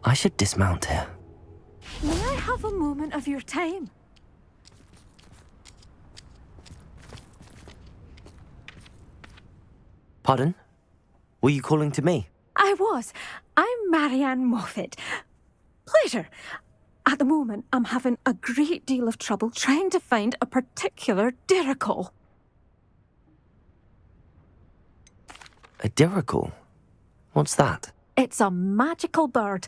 I should dismount here. May I have a moment of your time? Pardon? Were you calling to me? I was. I'm Marianne Moffat. Pleasure. At the moment, I'm having a great deal of trouble trying to find a particular dirical. A dirical? What's that? It's a magical bird.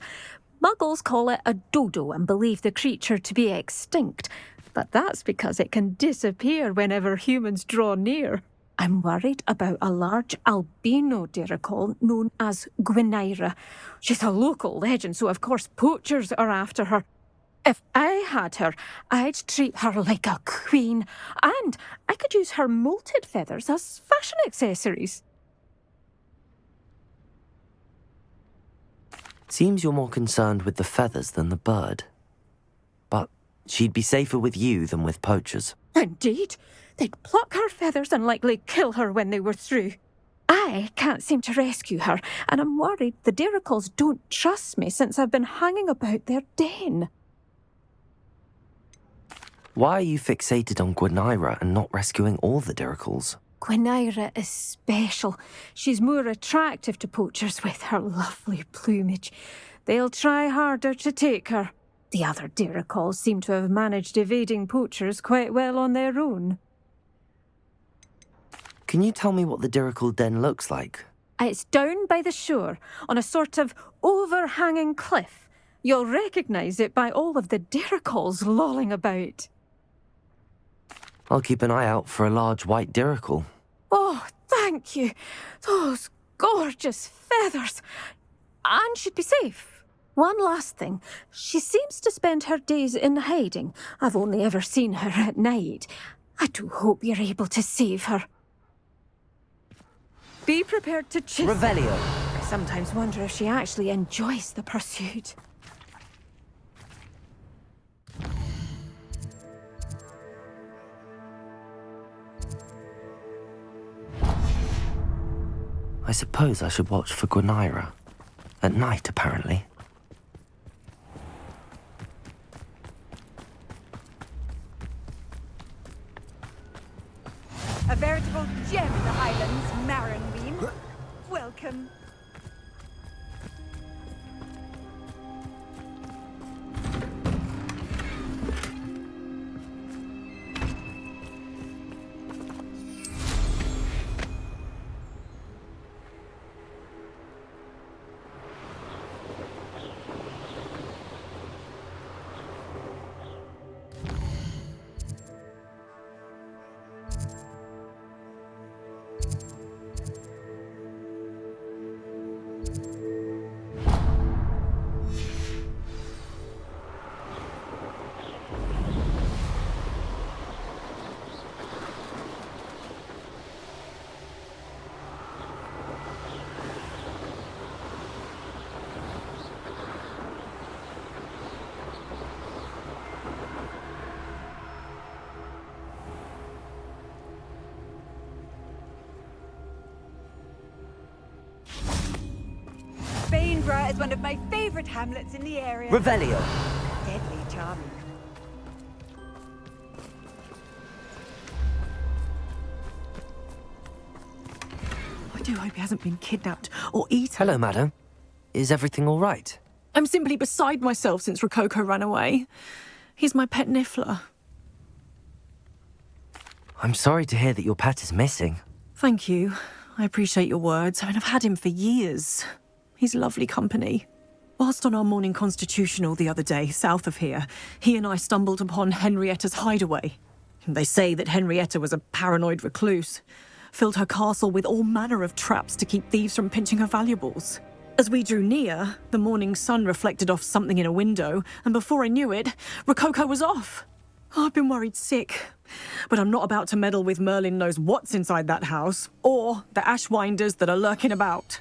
Muggles call it a dodo and believe the creature to be extinct. But that's because it can disappear whenever humans draw near. I'm worried about a large albino dirical known as Gwynaira. She's a local legend, so of course poachers are after her. If I had her, I'd treat her like a queen, and I could use her molted feathers as fashion accessories. Seems you're more concerned with the feathers than the bird. But she'd be safer with you than with poachers. Indeed. They'd pluck her feathers and likely kill her when they were through. I can't seem to rescue her, and I'm worried the diricals don't trust me since I've been hanging about their den. Why are you fixated on Gwynaira and not rescuing all the diricals? Gwynaira is special. She's more attractive to poachers with her lovely plumage. They'll try harder to take her. The other diricals seem to have managed evading poachers quite well on their own. Can you tell me what the dirical den looks like? It's down by the shore, on a sort of overhanging cliff. You'll recognise it by all of the diricals lolling about. I'll keep an eye out for a large white dirical. Oh, thank you. Those gorgeous feathers. And she'd be safe. One last thing. She seems to spend her days in hiding. I've only ever seen her at night. I do hope you're able to save her. Be prepared to chase her. Revelio. I sometimes wonder if she actually enjoys the pursuit. I suppose I should watch for Gwynaira. At night, apparently. A veritable gem in the Highlands, Marinbeam. Welcome. Bainborough is one of my favourite hamlets in the area. Revelio. Deadly charming. I do hope he hasn't been kidnapped or eaten. Hello, madam. Is everything all right? I'm simply beside myself since Rococo ran away. He's my pet niffler. I'm sorry to hear that your pet is missing. Thank you. I appreciate your words. I mean, I've had him for years. He's lovely company. Whilst on our morning constitutional the other day, south of here, he and I stumbled upon Henrietta's hideaway. They say that Henrietta was a paranoid recluse, filled her castle with all manner of traps to keep thieves from pinching her valuables. As we drew near, the morning sun reflected off something in a window, and before I knew it, Rococo was off. I've been worried sick, but I'm not about to meddle with Merlin knows what's inside that house, or the ashwinders that are lurking about.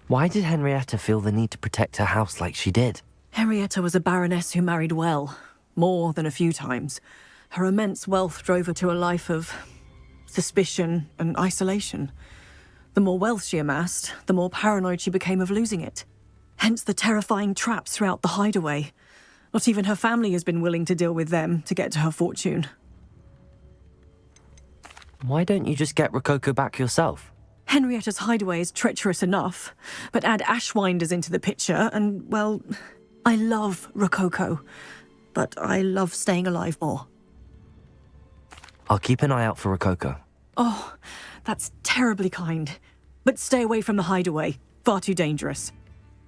Why did Henrietta feel the need to protect her house like she did? Henrietta was a baroness who married well, more than a few times. Her immense wealth drove her to a life of suspicion and isolation. The more wealth she amassed, the more paranoid she became of losing it. Hence the terrifying traps throughout the hideaway. Not even her family has been willing to deal with them to get to her fortune. Why don't you just get Rococo back yourself? Henrietta's hideaway is treacherous enough, but add Ashwinders into the picture and, well, I love Rococo, but I love staying alive more. I'll keep an eye out for Rococo. Oh, that's terribly kind. But stay away from the hideaway. Far too dangerous.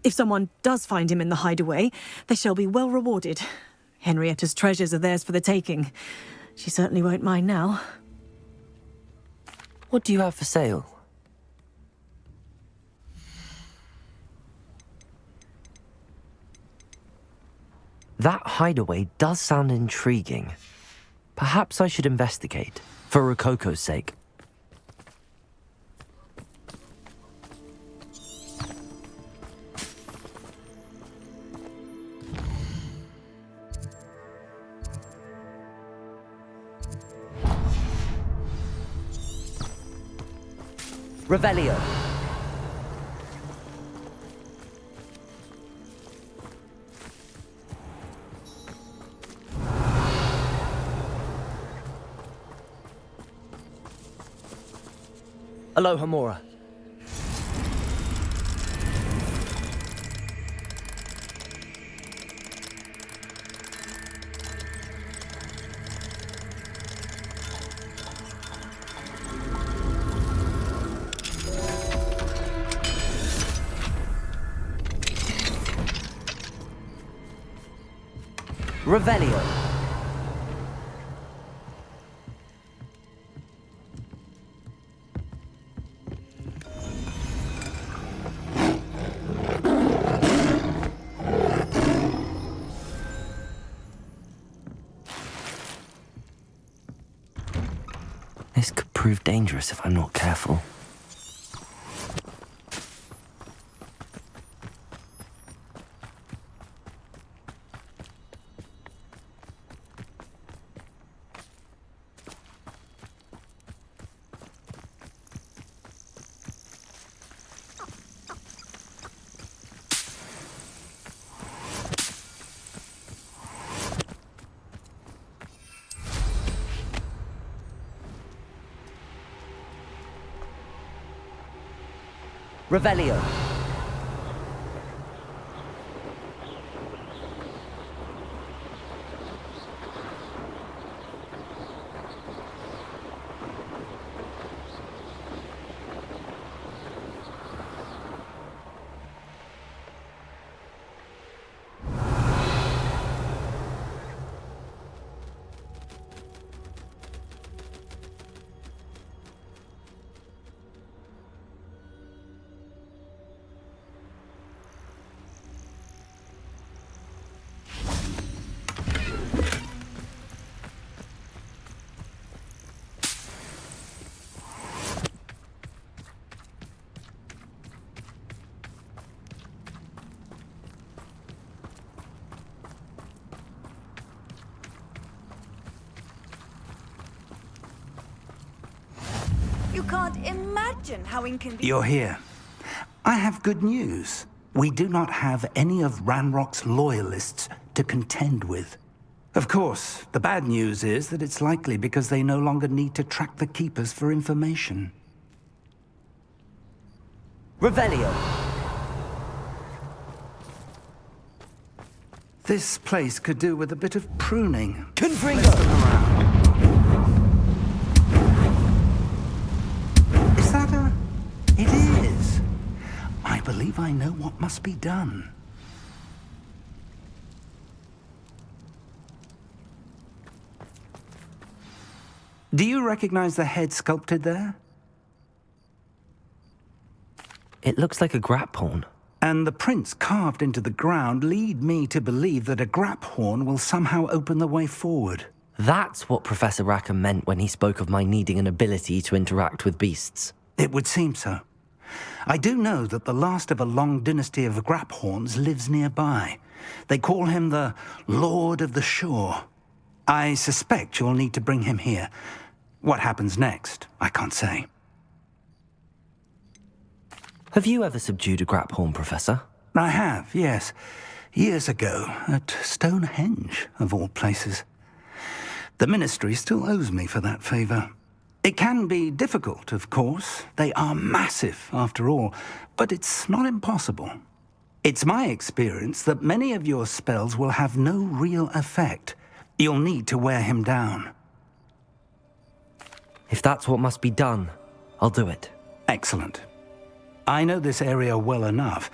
If someone does find him in the hideaway, they shall be well rewarded. Henrietta's treasures are theirs for the taking. She certainly won't mind now. What do you have for sale? That hideaway does sound intriguing. Perhaps I should investigate, for Rococo's sake. Revelio. Aloha Mora. Revelio. This could prove dangerous if I'm not careful. Revelio. You can't imagine how inconvenient. You're here. I have good news. We do not have any of Ranrock's loyalists to contend with. Of course, the bad news is that it's likely because they no longer need to track the Keepers for information. Revelio. This place could do with a bit of pruning. Confringo. Let's look around. Is that a... It is. I believe I know what must be done. Do you recognize the head sculpted there? It looks like a grap horn. And the prints carved into the ground lead me to believe that a grap horn will somehow open the way forward. That's what Professor Rackham meant when he spoke of my needing an ability to interact with beasts. It would seem so. I do know that the last of a long dynasty of grap horns lives nearby. They call him the Lord of the Shore. I suspect you'll need to bring him here. What happens next, I can't say. Have you ever subdued a Graphorn, Professor? I have, yes. Years ago, at Stonehenge, of all places. The Ministry still owes me for that favor. It can be difficult, of course. They are massive, after all, but it's not impossible. It's my experience that many of your spells will have no real effect. You'll need to wear him down. If that's what must be done, I'll do it. Excellent. I know this area well enough.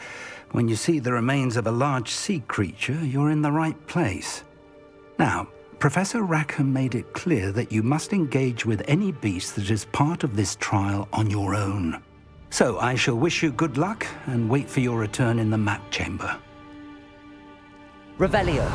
When you see the remains of a large sea creature, you're in the right place. Now, Professor Rackham made it clear that you must engage with any beast that is part of this trial on your own. So I shall wish you good luck and wait for your return in the map chamber. Revelio.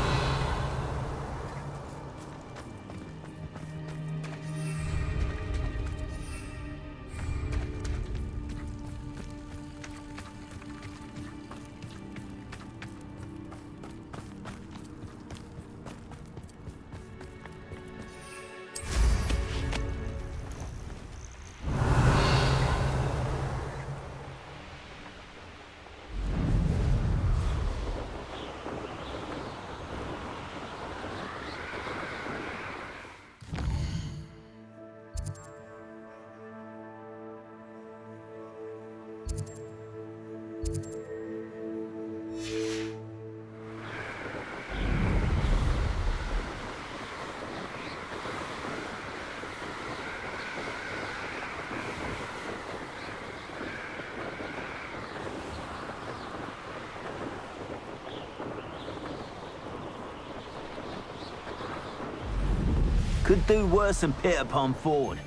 Could do worse than Peter Pan Ford.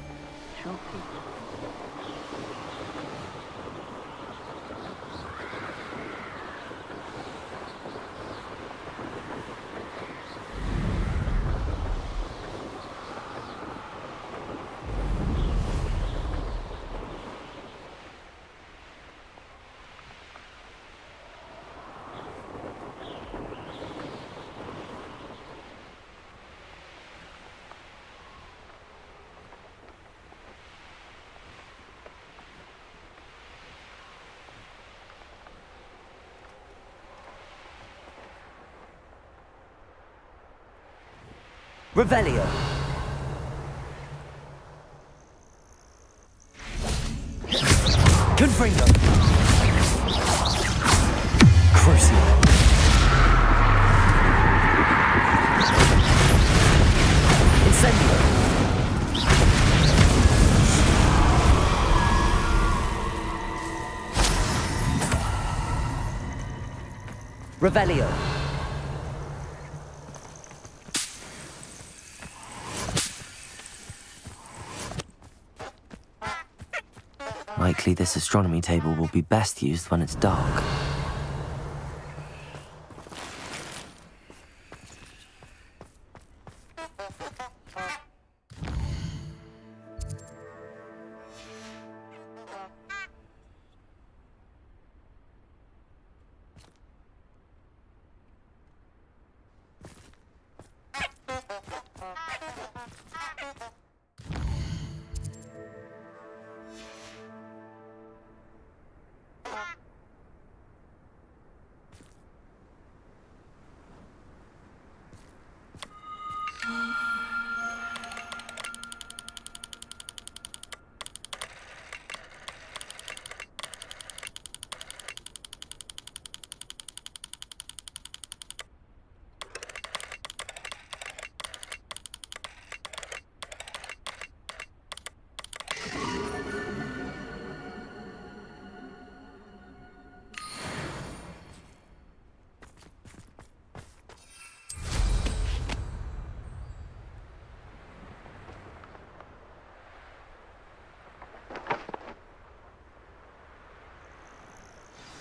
Revelio. Confringo. Crucio. Incendio. Revelio. Likely this astronomy table will be best used when it's dark.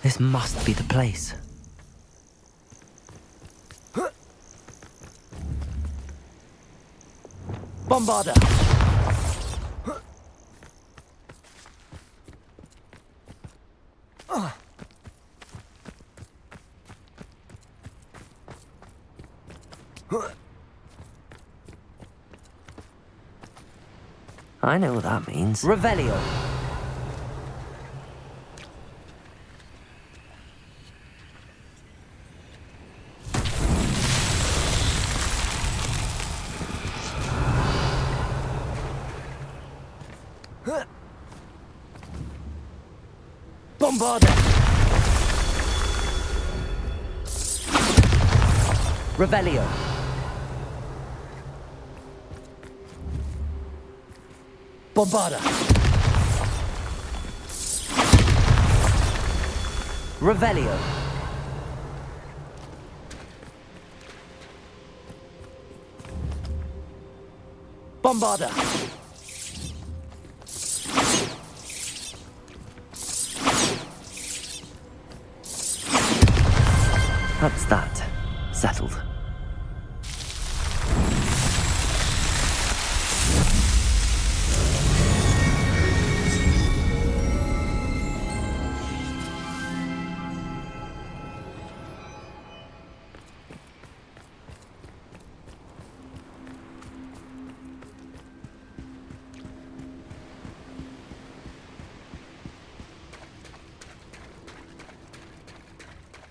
This must be the place. Bombarda! I know what that means. Revelio. Bombarder! Revelio. Bombarda. Revelio. Bombarda. That's that. Settled.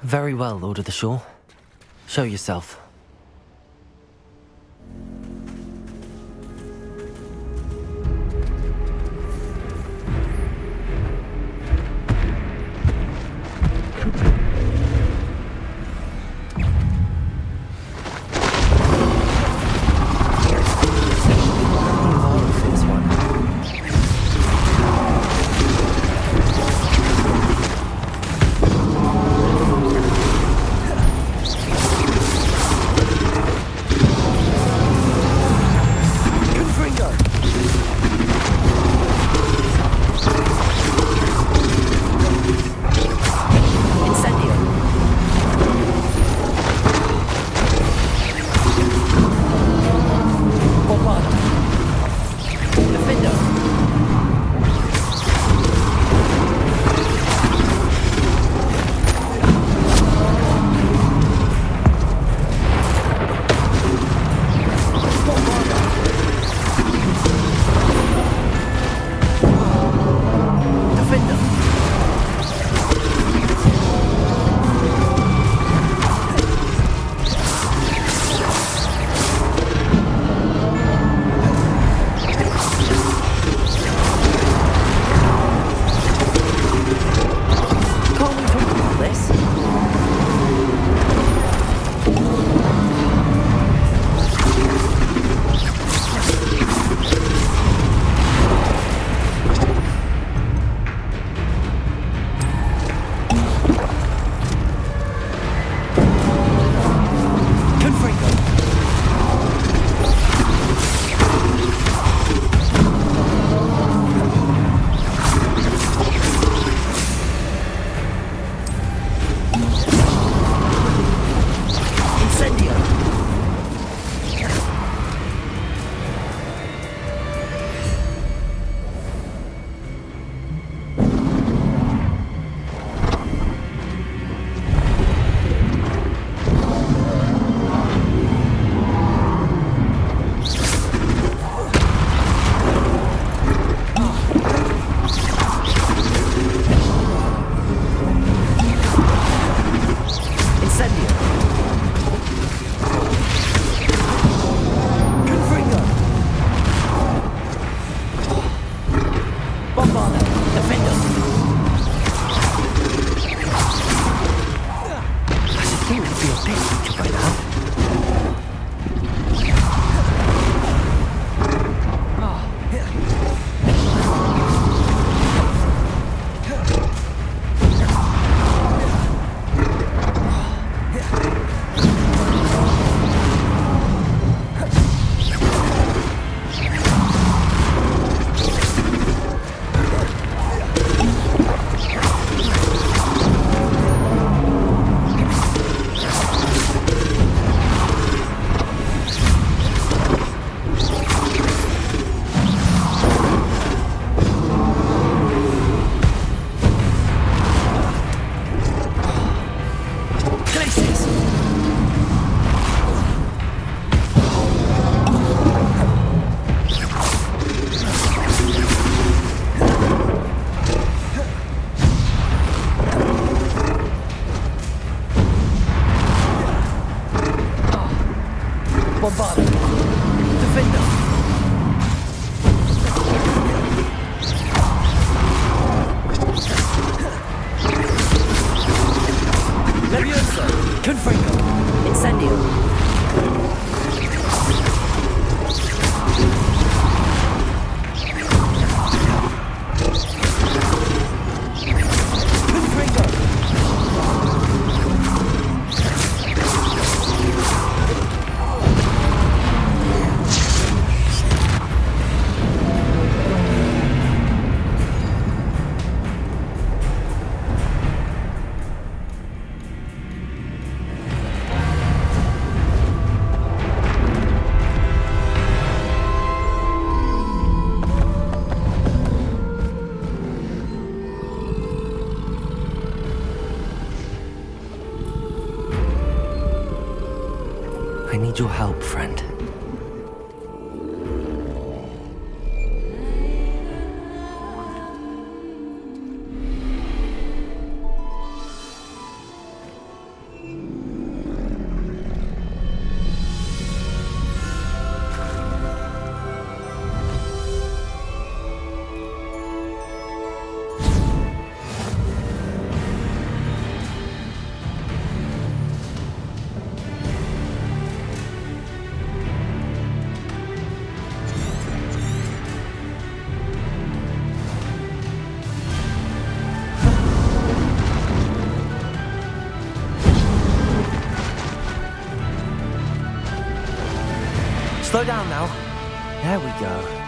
Very well, Lord of the Shore. Show yourself. I need your help, friend. Slow down now. There we go.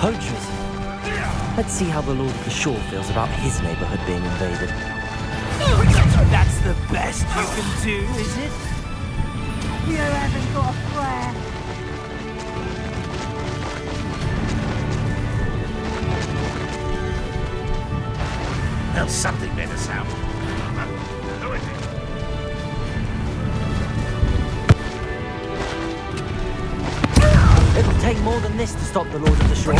Poachers. Let's see how the Lord of the Shore feels about his neighborhood being invaded. That's the best you can do, is it? You haven't got a prayer. Well, something better sound. Who is it? It'll take more than this to stop the Lord of the Shore.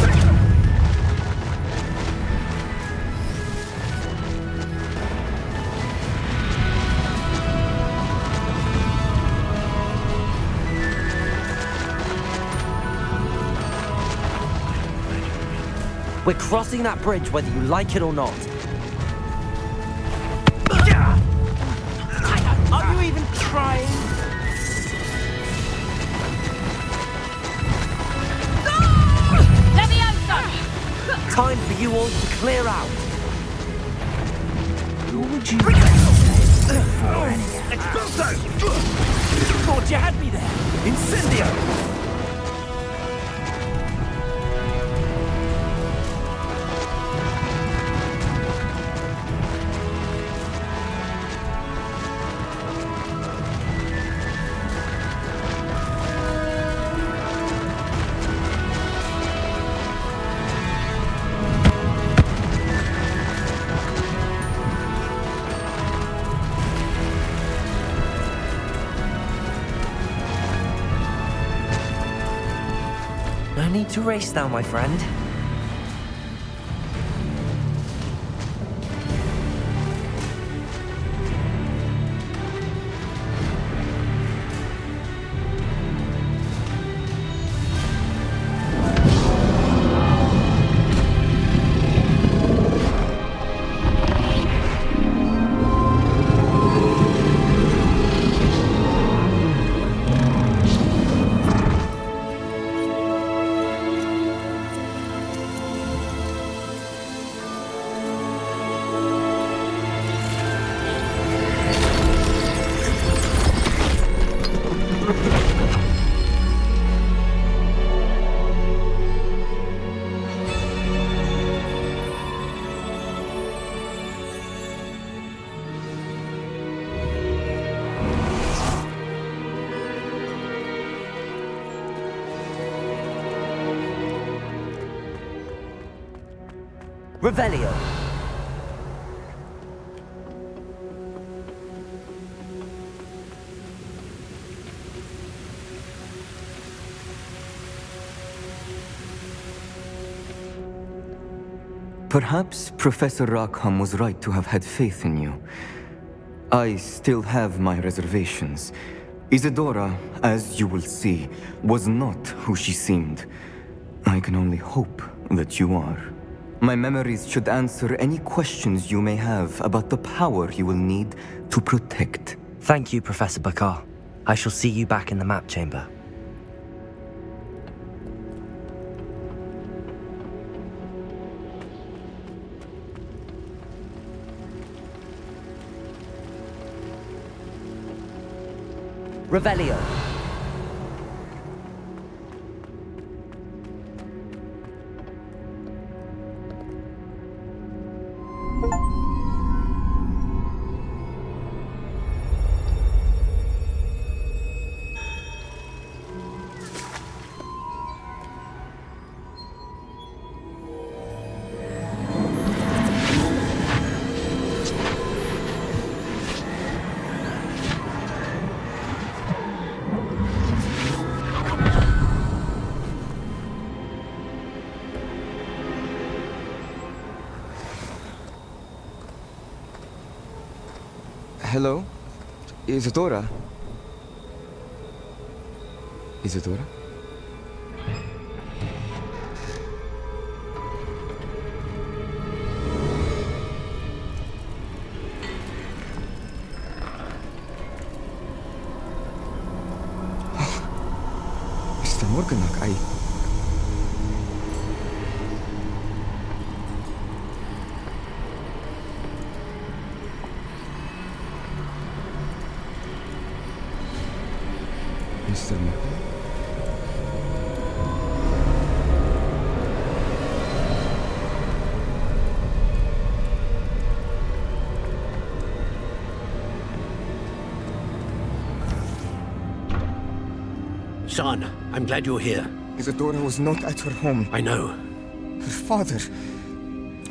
We're crossing that bridge whether you like it or not. Are you even trying? Time for you all to clear out. Who would you Expulso! Thought you had me there. Incendio! No need to race now, my friend. Revelio. Perhaps Professor Rackham was right to have had faith in you. I still have my reservations. Isadora, as you will see, was not who she seemed. I can only hope that you are. My memories should answer any questions you may have about the power you will need to protect. Thank you, Professor Bakar. I shall see you back in the map chamber. Revelio. Hello? Isadora? Isadora? Mr. Morganach, Mr. Morgan? Son, I'm glad you're here. Isadora was not at her home. I know. Her father...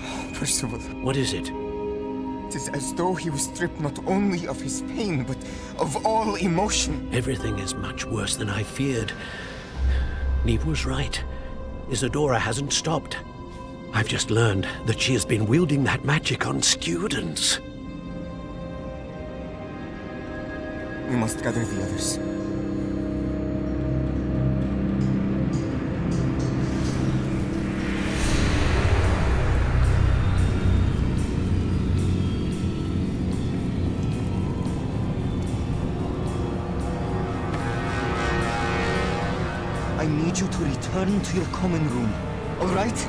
Oh, Percival. What is it? It is as though he was stripped not only of his pain, but of all emotion. Everything is much worse than I feared. Neve was right. Isadora hasn't stopped. I've just learned that she has been wielding that magic on students. We must gather the others. I need you to return to your common room, all right?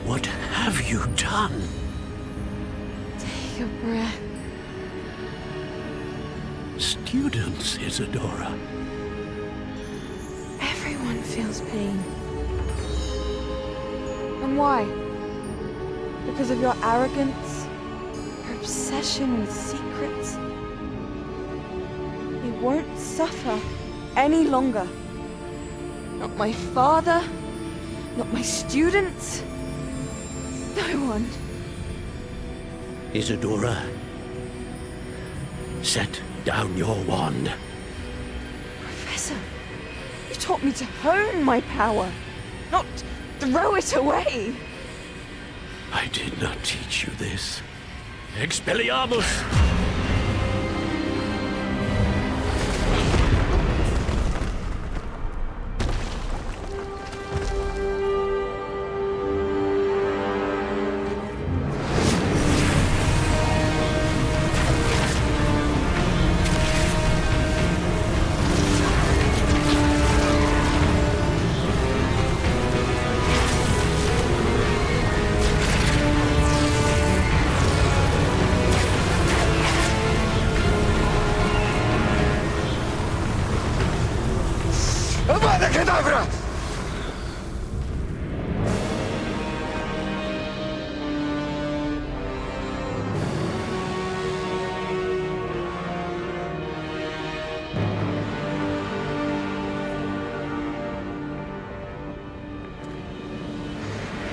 What have you done? Take a breath. Students, Isadora. Everyone feels pain. And why? Because of your arrogance? Your obsession with secrets? They won't suffer any longer. Not my father, not my students. No one. Isadora, set down your wand. Professor, you taught me to hone my power, not throw it away. I did not teach you this. Expelliarmus! Avada Kedavra!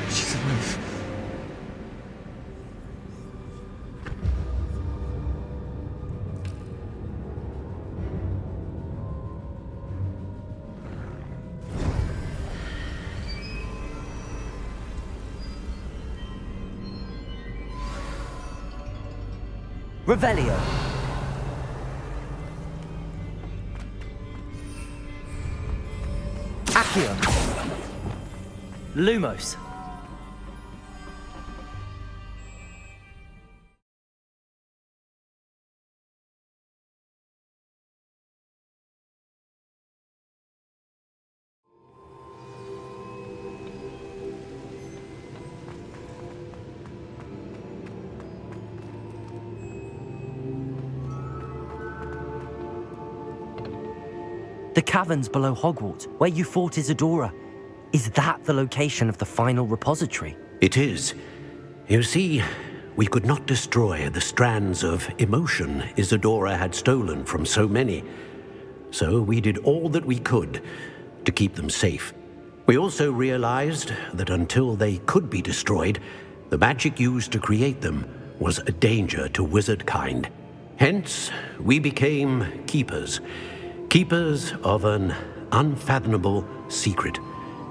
She's alive. Revelio. Accio. Lumos. The caverns below Hogwarts, where you fought Isadora. Is that the location of the final repository? It is. You see, we could not destroy the strands of emotion Isadora had stolen from so many. So we did all that we could to keep them safe. We also realized that until they could be destroyed, the magic used to create them was a danger to wizard kind. Hence, we became keepers. Keepers of an unfathomable secret.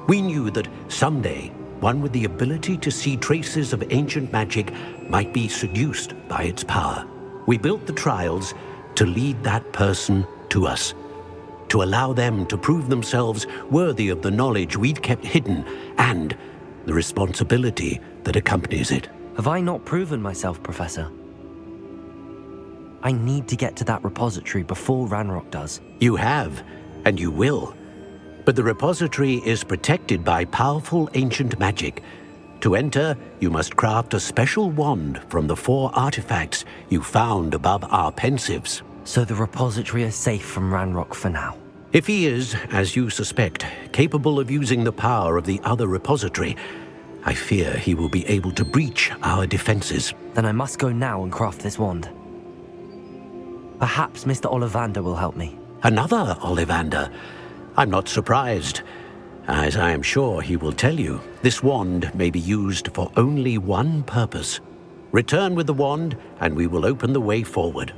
We knew that someday, one with the ability to see traces of ancient magic might be seduced by its power. We built the trials to lead that person to us, to allow them to prove themselves worthy of the knowledge we'd kept hidden and the responsibility that accompanies it. Have I not proven myself, Professor? I need to get to that repository before Ranrock does. You have, and you will. But the repository is protected by powerful ancient magic. To enter, you must craft a special wand from the 4 artifacts you found above our pensives. So the repository is safe from Ranrock for now. If he is, as you suspect, capable of using the power of the other repository, I fear he will be able to breach our defenses. Then I must go now and craft this wand. Perhaps Mr. Ollivander will help me. Another Ollivander? I'm not surprised. As I am sure he will tell you, this wand may be used for only one purpose. Return with the wand, and we will open the way forward.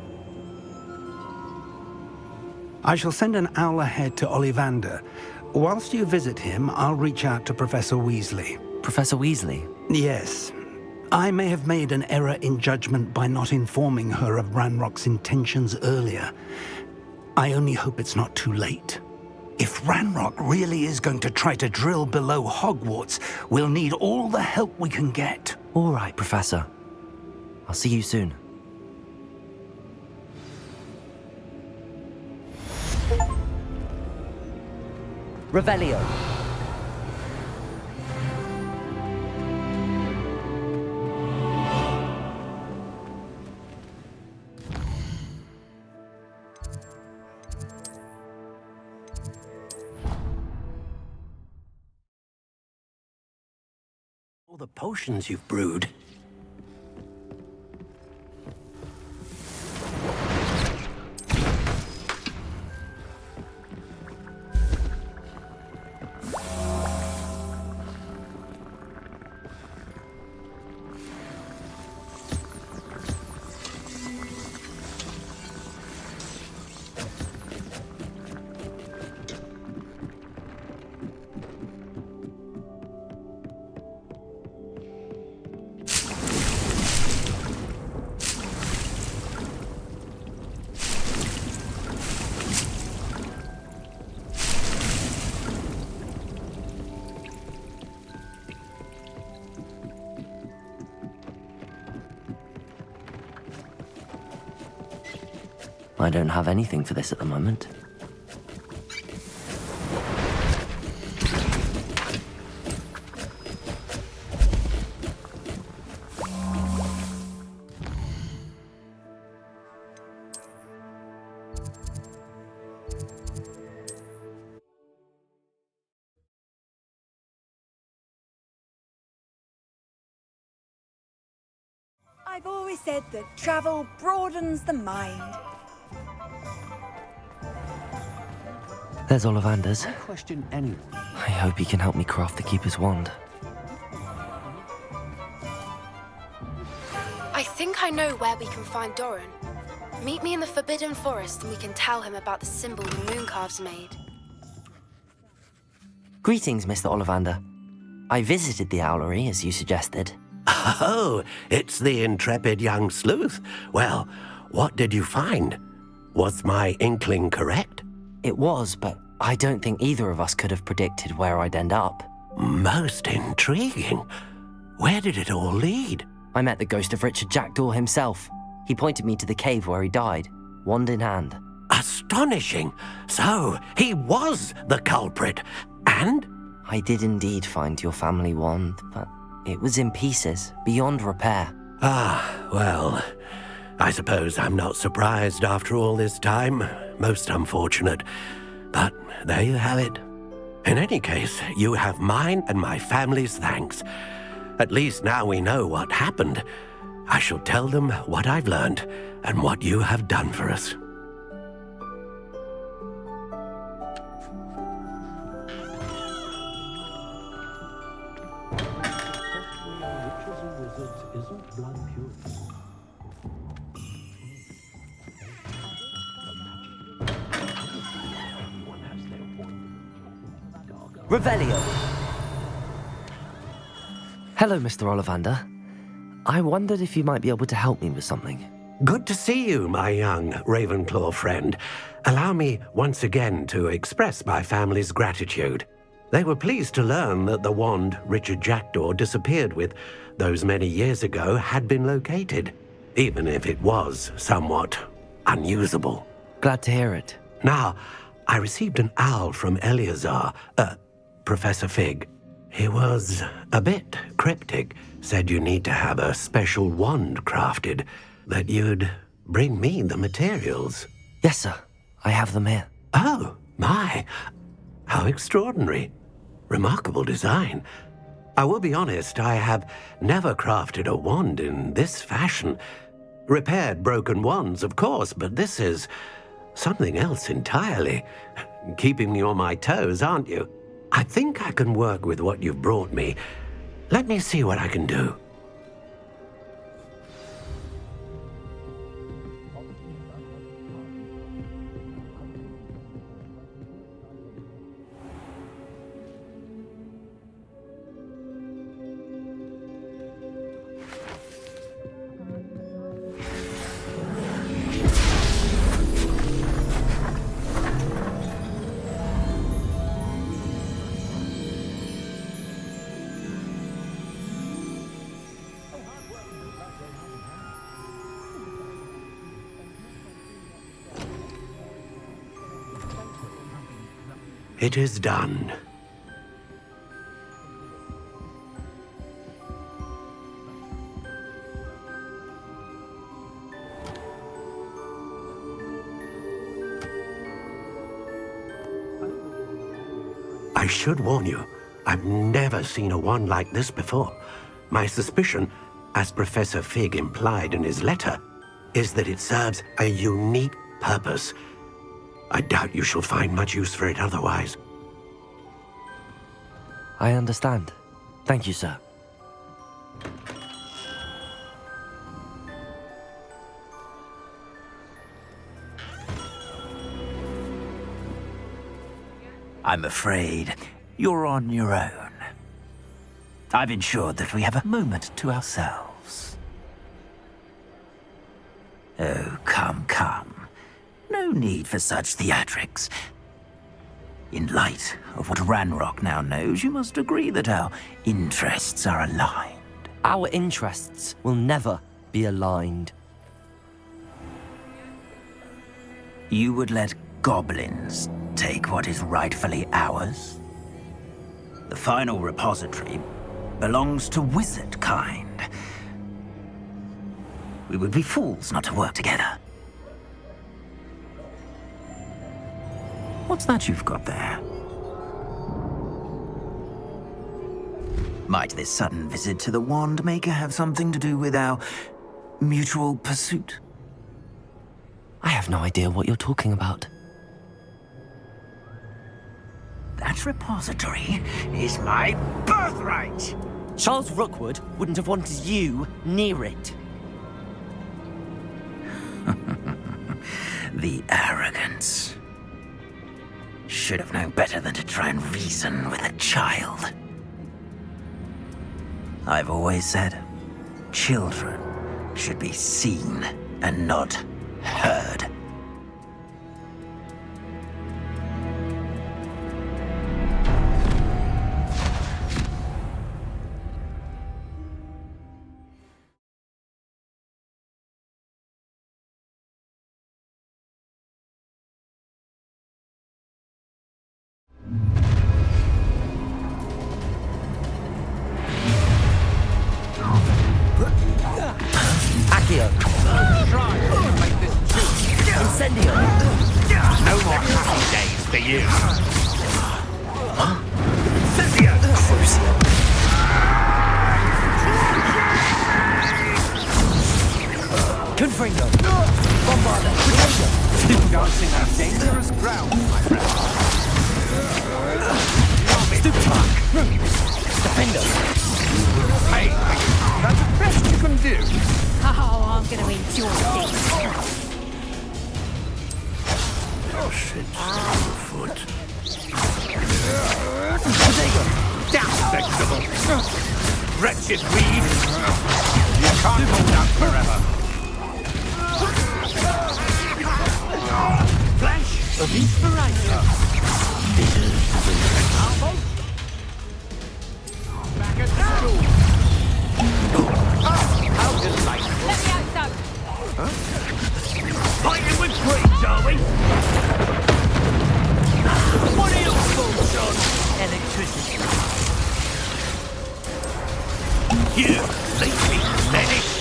I shall send an owl ahead to Ollivander. Whilst you visit him, I'll reach out to Professor Weasley. Professor Weasley? Yes. I may have made an error in judgment by not informing her of Ranrock's intentions earlier. I only hope it's not too late. If Ranrock really is going to try to drill below Hogwarts, we'll need all the help we can get. All right, Professor. I'll see you soon. Revelio. All the potions you've brewed. I don't have anything for this at the moment. I've always said that travel broadens the mind. There's Ollivander's. I question anyone. I hope he can help me craft the Keeper's wand. I think I know where we can find Doran. Meet me in the Forbidden Forest and we can tell him about the symbol the Mooncalves made. Greetings, Mr. Ollivander. I visited the owlery, as you suggested. Oh, it's the intrepid young sleuth. Well, what did you find? Was my inkling correct? It was, but I don't think either of us could have predicted where I'd end up. Most intriguing. Where did it all lead? I met the ghost of Richard Jackdaw himself. He pointed me to the cave where he died, wand in hand. Astonishing. So, he was the culprit. And? I did indeed find your family wand, but it was in pieces, beyond repair. Ah, well, I suppose I'm not surprised after all this time. Most unfortunate. But there you have it. In any case, you have mine and my family's thanks. At least now we know what happened. I shall tell them what I've learned and what you have done for us. Revelio. Hello, Mr. Ollivander. I wondered if you might be able to help me with something. Good to see you, my young Ravenclaw friend. Allow me once again to express my family's gratitude. They were pleased to learn that the wand Richard Jackdaw disappeared with those many years ago had been located, even if it was somewhat unusable. Glad to hear it. Now, I received an owl from Eleazar, Professor Fig. He was a bit cryptic, said you need to have a special wand crafted, that you'd bring me the materials. Yes, sir. I have them here. Oh, my. How extraordinary. Remarkable design. I will be honest, I have never crafted a wand in this fashion. Repaired broken wands, of course, but this is something else entirely. Keeping me on my toes, aren't you? I think I can work with what you've brought me. Let me see what I can do. It is done. I should warn you, I've never seen a wand like this before. My suspicion, as Professor Fig implied in his letter, is that it serves a unique purpose. I doubt you shall find much use for it otherwise. I understand. Thank you, sir. I'm afraid you're on your own. I've ensured that we have a moment to ourselves. Oh, come, come. No need for such theatrics. In light of what Ranrock now knows, you must agree that our interests are aligned. Our interests will never be aligned. You would let goblins take what is rightfully ours? The final repository belongs to wizard kind. We would be fools not to work together. What's that you've got there? Might this sudden visit to the Wand Maker have something to do with our mutual pursuit? I have no idea what you're talking about. That repository is my birthright! Charles Rookwood wouldn't have wanted you near it. The arrogance. Should have known better than to try and reason with a child. I've always said, children should be seen and not heard. Incendio! No more happy days for you. Incendio! Confringo! Bombarda! Crusader! Dancing on dangerous ground, my friend. Stupefuck! Defender! Hey, that's the best you can do. Oh, I'm gonna enjoy this. Gosh, it's foot. Down, vegetable! Wretched weed! You can't hold out forever! Flash of inspiration! Back at school! How delightful! Let me out, Doug. Fighting with brains, are we? What are your thoughts on electricity? You lately finished.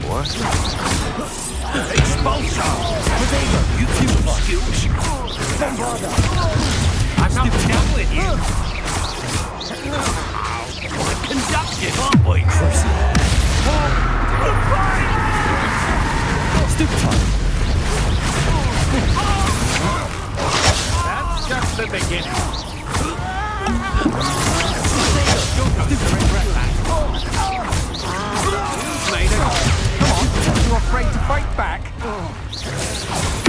What? Expulsor! You two skills. I'm not done with you. We're conductive, aren't we? Stupid. That's just the beginning. You're afraid to fight back?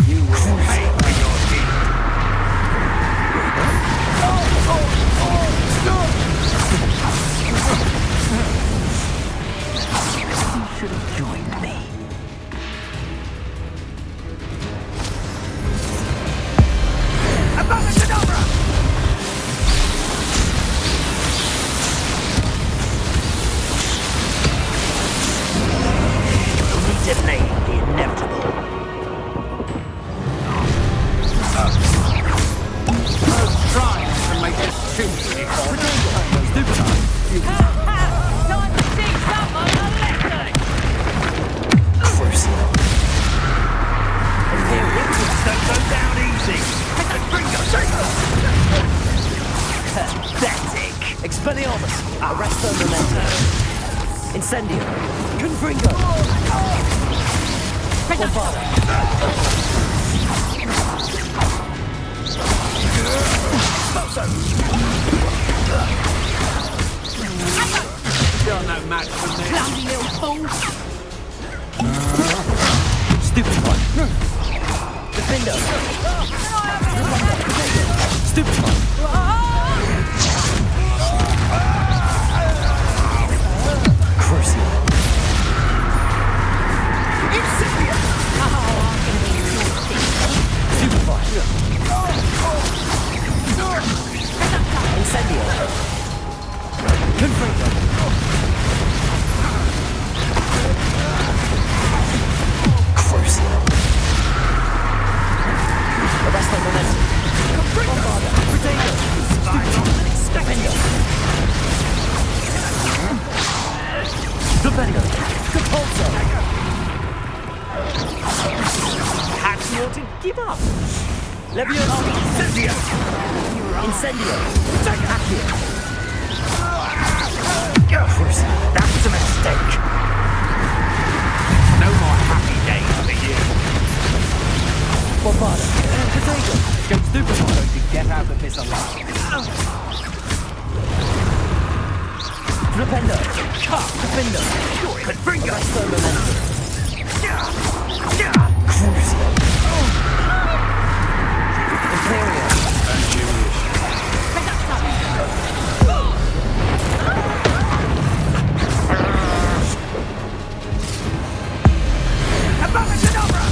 You will pay for your deed. You should have joined me. Abracadabra! Only delaying the inevitable. Try to make it too difficult. Time to teach someone a lesson! Don't go down easy. Pathetic! Expelliarmus! Arresto Memento! Incendio! Confringo! Bombada! You're no match for me. Clumsy little fool! Stupid one! Defender! Stupid one! Crucial! Incipient! Stupid one! Incendio! Confringo! Crucial! Arresto Memento! Bombada! Protego! Defender! Defender! Compulso! Perhaps you ought to give up! Leviosa! Incendio! Accio! That was a mistake. No more happy days for you. Bombada! Protego! Go stupid one to get out of this alive. Flipendo! Defender! Confringo! Arresto Memento! Crucio! Imperial! Abracadabra!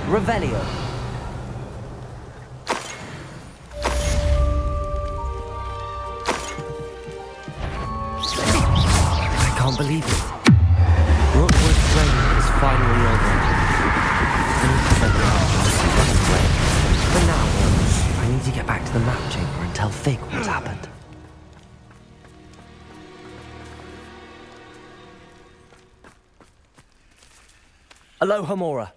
Revelio! I can't believe it. Rookwood's reign is finally over. I need to send the archers to run away. For now, I need to get back to the map chamber and tell Fig what's happened. Aloha, Mora.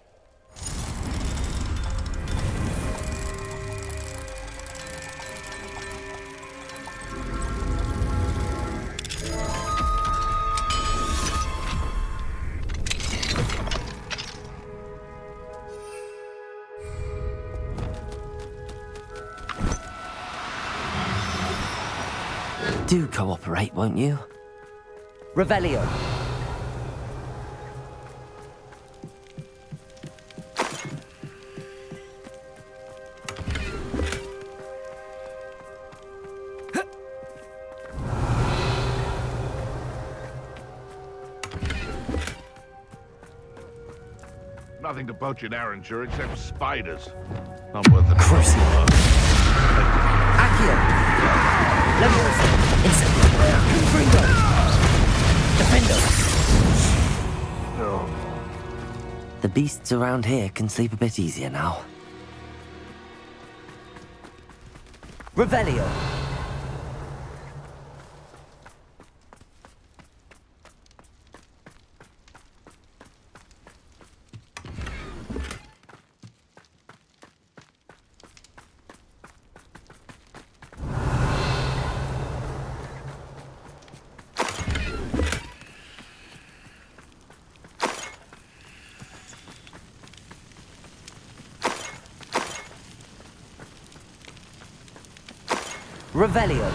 Do cooperate, won't you? Revelio. Nothing to poach in Arranger except spiders. Not worth the Crucial. Accio. Leviosa. Insect. Confringo. Defendo. No. The beasts around here can sleep a bit easier now. Revelio. Revelio.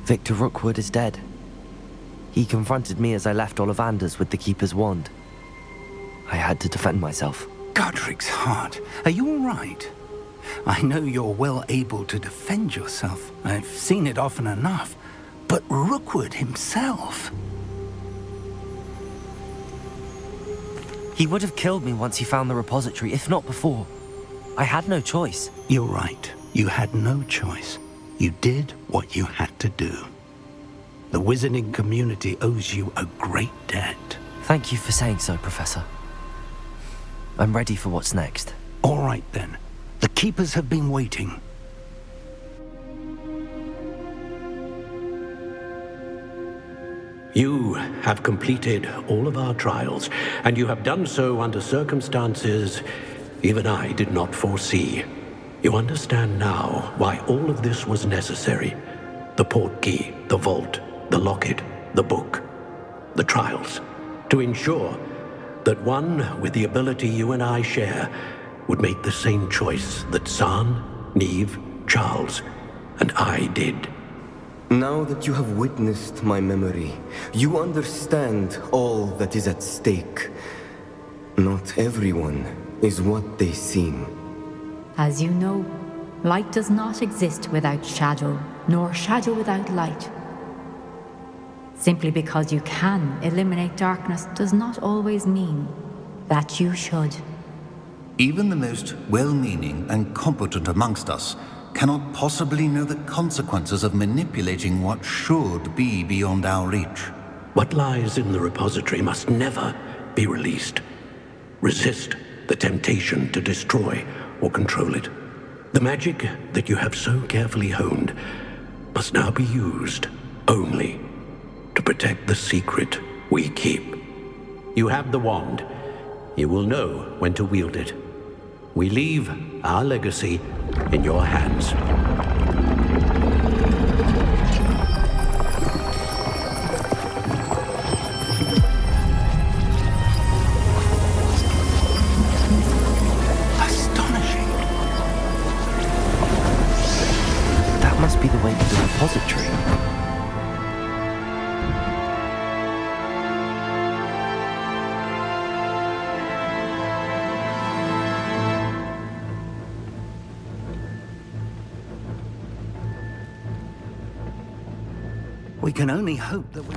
Victor Rookwood is dead. He confronted me as I left Ollivander's with the Keeper's wand. I had to defend myself. Godric's heart, are you all right? I know you're well able to defend yourself. I've seen it often enough. But Rookwood himself... He would have killed me once he found the repository, if not before. I had no choice. You're right. You had no choice. You did what you had to do. The wizarding community owes you a great debt. Thank you for saying so, Professor. I'm ready for what's next. All right, then. The Keepers have been waiting. You have completed all of our trials, and you have done so under circumstances even I did not foresee. You understand now why all of this was necessary. The portkey, the vault, the locket, the book, the trials. To ensure that one with the ability you and I share would make the same choice that Zahn, Neve, Charles, and I did. Now that you have witnessed my memory, you understand all that is at stake. Not everyone is what they seem. As you know, light does not exist without shadow, nor shadow without light. Simply because you can eliminate darkness does not always mean that you should. Even the most well-meaning and competent amongst us cannot possibly know the consequences of manipulating what should be beyond our reach. What lies in the repository must never be released. Resist the temptation to destroy or control it. The magic that you have so carefully honed must now be used only to protect the secret we keep. You have the wand. You will know when to wield it. We leave our legacy in your hands. Astonishing. That must be the way to the repository. We can only hope that we...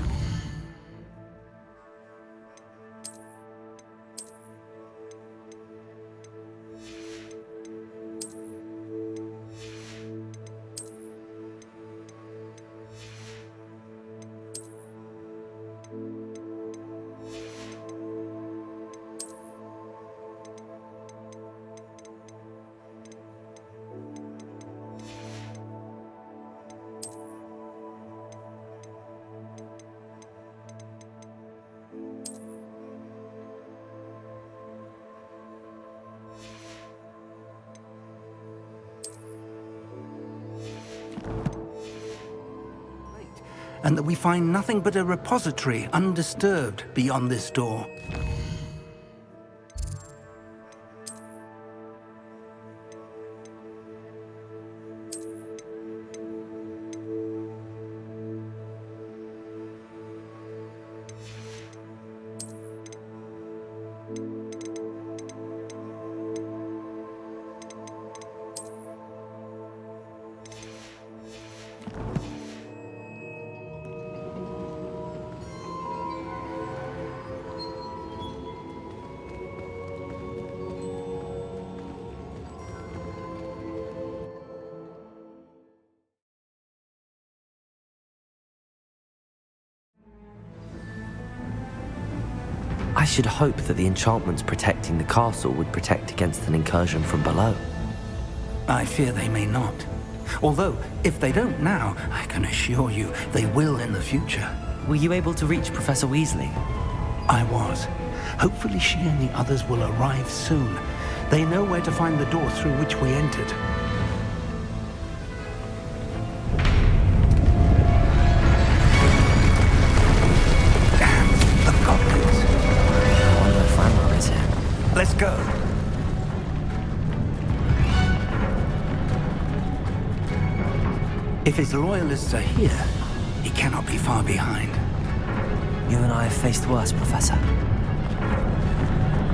and that we find nothing but a repository undisturbed beyond this door. I should hope that the enchantments protecting the castle would protect against an incursion from below. I fear they may not. Although, if they don't now, I can assure you they will in the future. Were you able to reach Professor Weasley? I was. Hopefully she and the others will arrive soon. They know where to find the door through which we entered. Damn, the goblins. I wonder if Ranrock is here. Let's go. If his loyalists are here, he cannot be far behind. You and I have faced worse, Professor.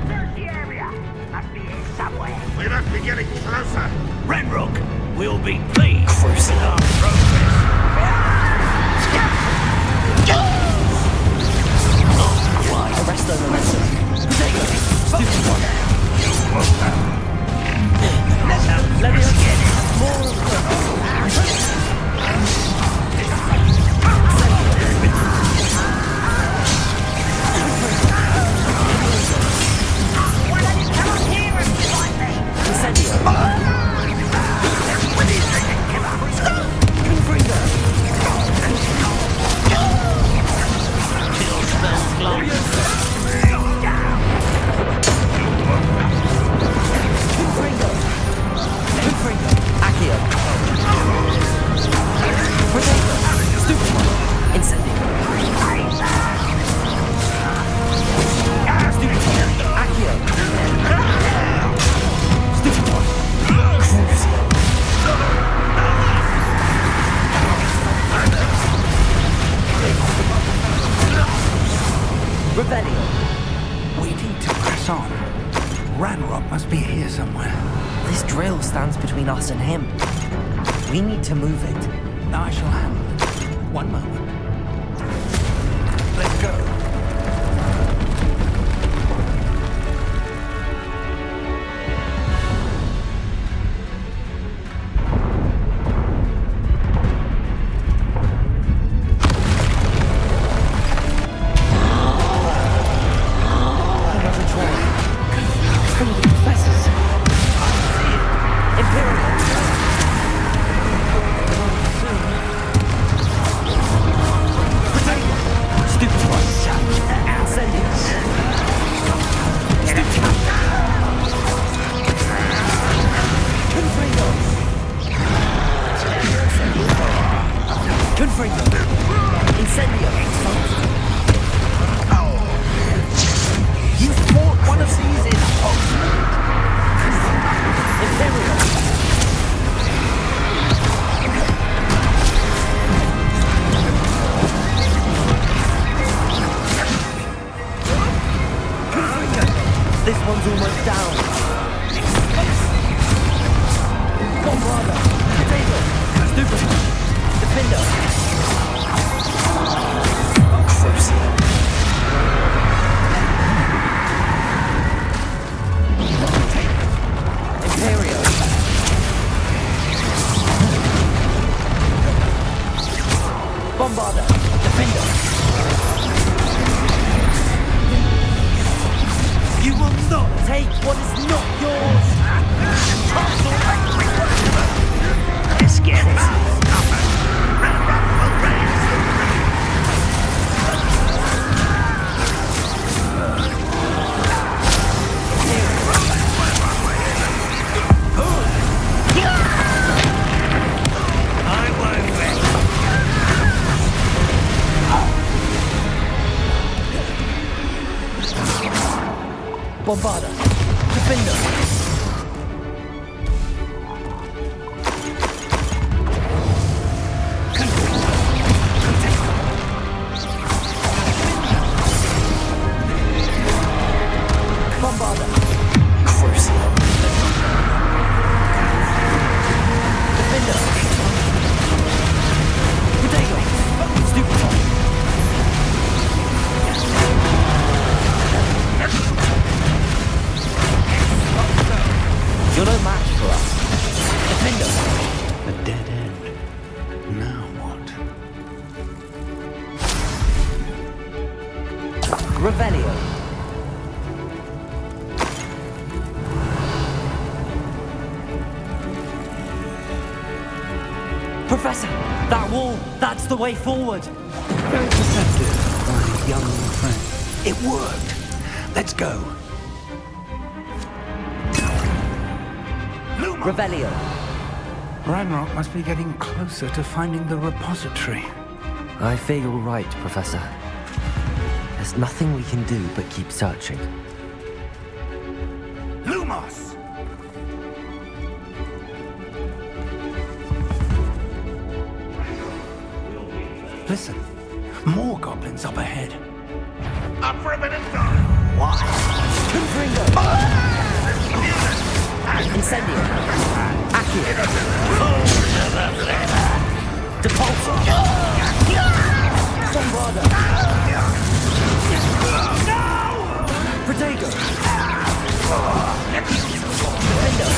Search the area. Must be here somewhere. We must be getting closer. Ranrock will be pleased. Cruising our progress. Arrest their momentum. Stupid one. Let me get it. More. Waiting to press on. Ranrock must be here somewhere. This drill stands between us and him. We need to move it. I shall handle it. One moment. Let's go. This one's almost down. One brother. Potato. Stupid. Defender. Bombarder! Defender! You will not take what is not yours! Let's get it. Bombarder! Defender! Bombarder! Crucial! Defender! Potato! Stupefy! You're no match for us. Defender! A dead end. Now what? Revelio. Professor, that wall, that's the way forward. Very perceptive, my young friend. It worked. Let's go. Revelio. Ranrock must be getting closer to finding the repository. I fear you're right, Professor. There's nothing we can do but keep searching. Lumos! Listen, more goblins up ahead. Up for a minute, Don. What? Confringo! Incendio! Accio! Depulsor! Bombarder! Protego! Defender!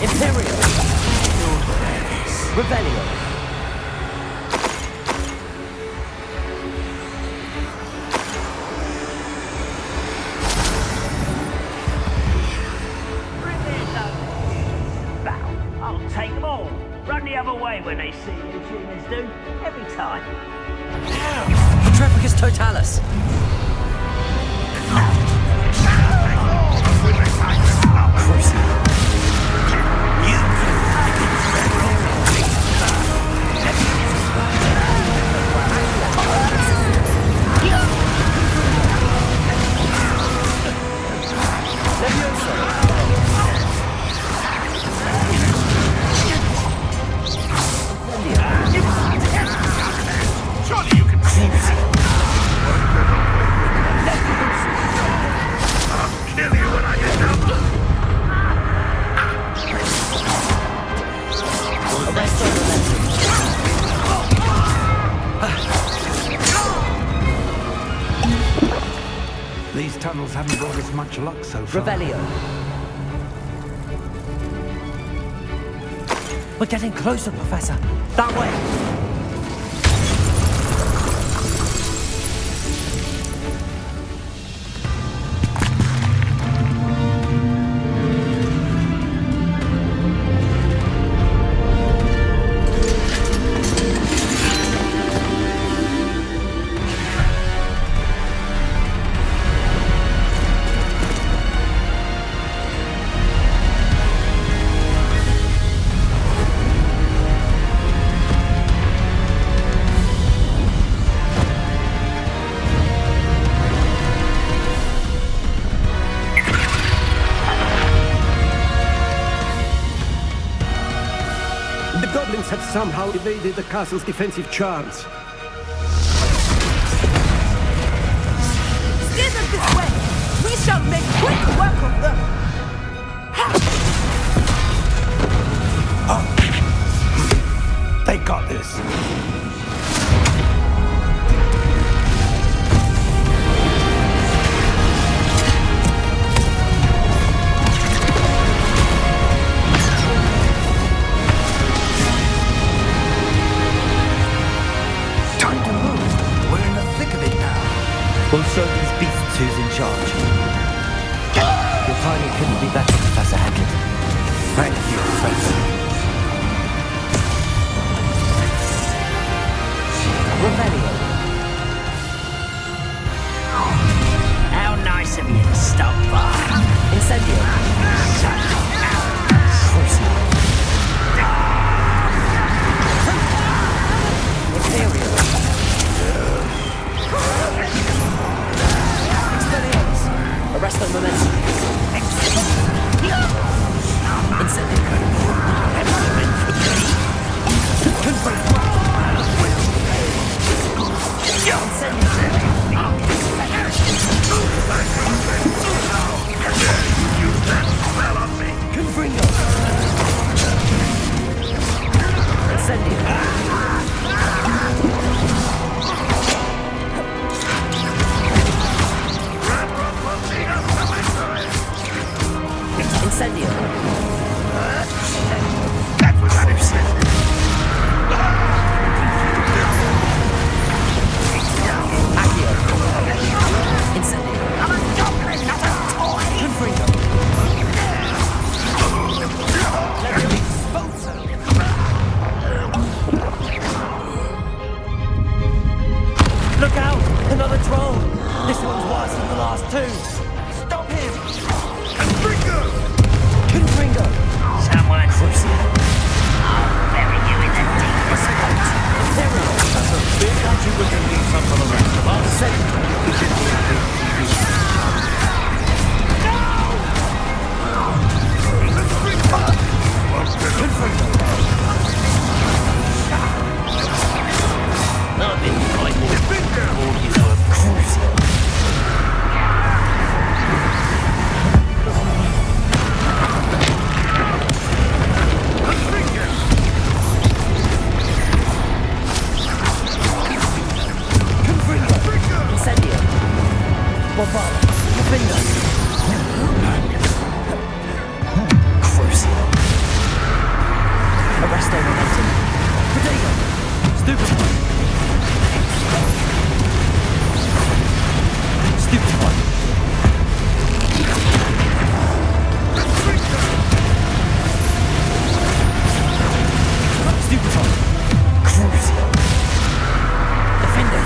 Imperial! Revelio! I'll take them all. Run the other way when they see you humans do. Every time. Petrificus Totalis! Surely you can see me. I'll kill you when I get down. These tunnels haven't brought us much luck so far. Revelio! We're getting closer, Professor! That way! The goblins have somehow evaded the castle's defensive charms. We'll show these beasts who's in charge. Your timing couldn't be better, Professor Hendrick. Thank you, Professor. Revelio. How nice of you to stop by. Incendio. Crucio. Imperial. Expelliarmus. Arrest the momentum. Incendio. Confringo! Incendio! Incendio! That was unacceptable! Accio! Incendio! I'm a goblin, not a toy! Confringo! Look out! Another troll! This one's worse than the last two! Stop him! Confringo! Confringo! Someone. I'll bury you in the deepest pit. Imperial! That's a big country we can leave some for the rest of us. Confringo! Nothing like all you were crucial. Incendio. Bombard. Defender. Crucio. Arresto momentum. Protego. Stupefy. Stupefy. Stupefy. Crucio. Defender.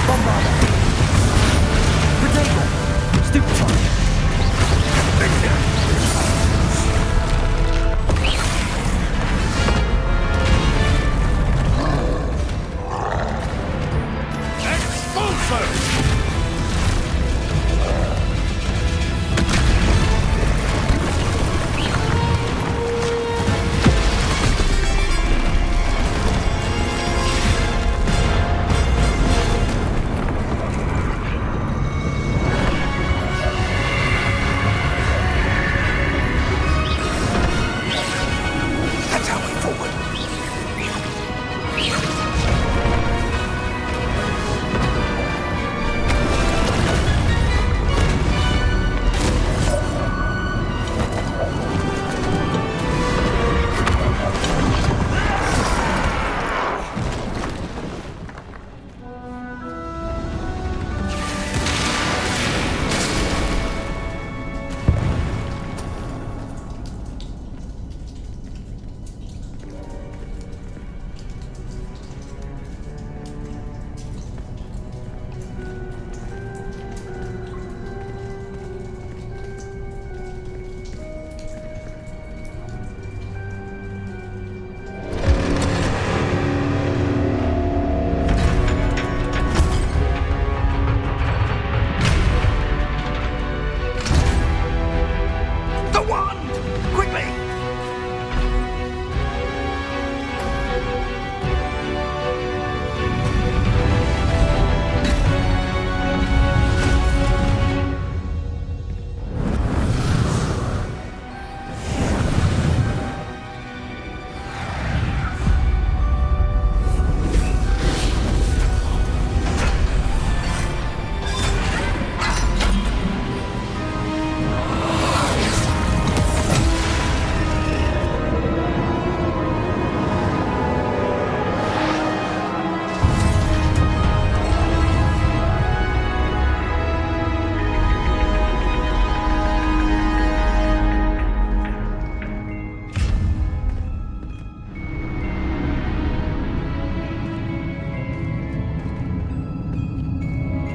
Bombarder. Protego. Stupefy.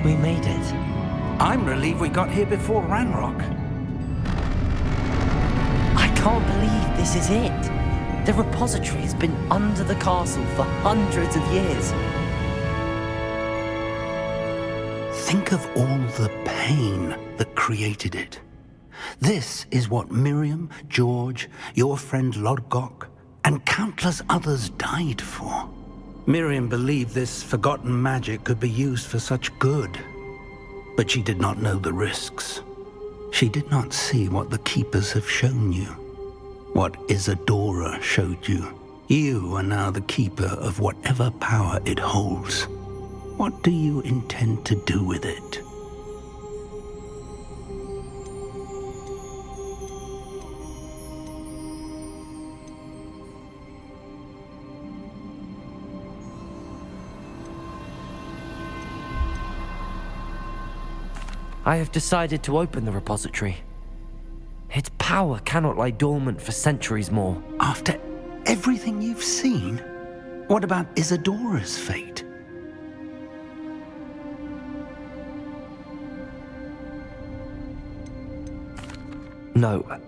We made it. I'm relieved we got here before Ranrock. I can't believe this is it. The repository has been under the castle for hundreds of years. Think of all the pain that created it. This is what Miriam, George, your friend Lodgok, and countless others died for. Miriam believed this forgotten magic could be used for such good. But she did not know the risks. She did not see what the Keepers have shown you. What Isadora showed you. You are now the Keeper of whatever power it holds. What do you intend to do with it? I have decided to open the repository. Its power cannot lie dormant for centuries more. After everything you've seen? What about Isadora's fate? No.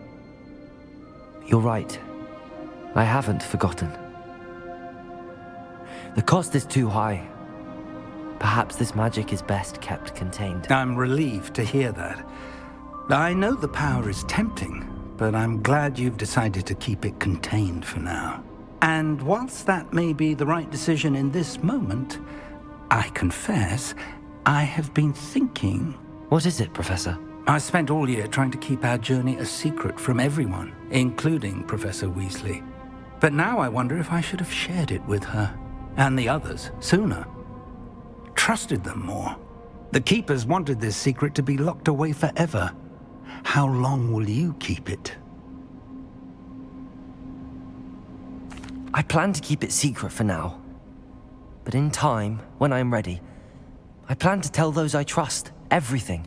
You're right. I haven't forgotten. The cost is too high. Perhaps this magic is best kept contained. I'm relieved to hear that. I know the power is tempting, but I'm glad you've decided to keep it contained for now. And whilst that may be the right decision in this moment, I confess, I have been thinking... What is it, Professor? I spent all year trying to keep our journey a secret from everyone, including Professor Weasley. But now I wonder if I should have shared it with her, and the others, sooner. Trusted them more. The Keepers wanted this secret to be locked away forever. How long will you keep it? I plan to keep it secret for now. But in time, when I'm ready, I plan to tell those I trust everything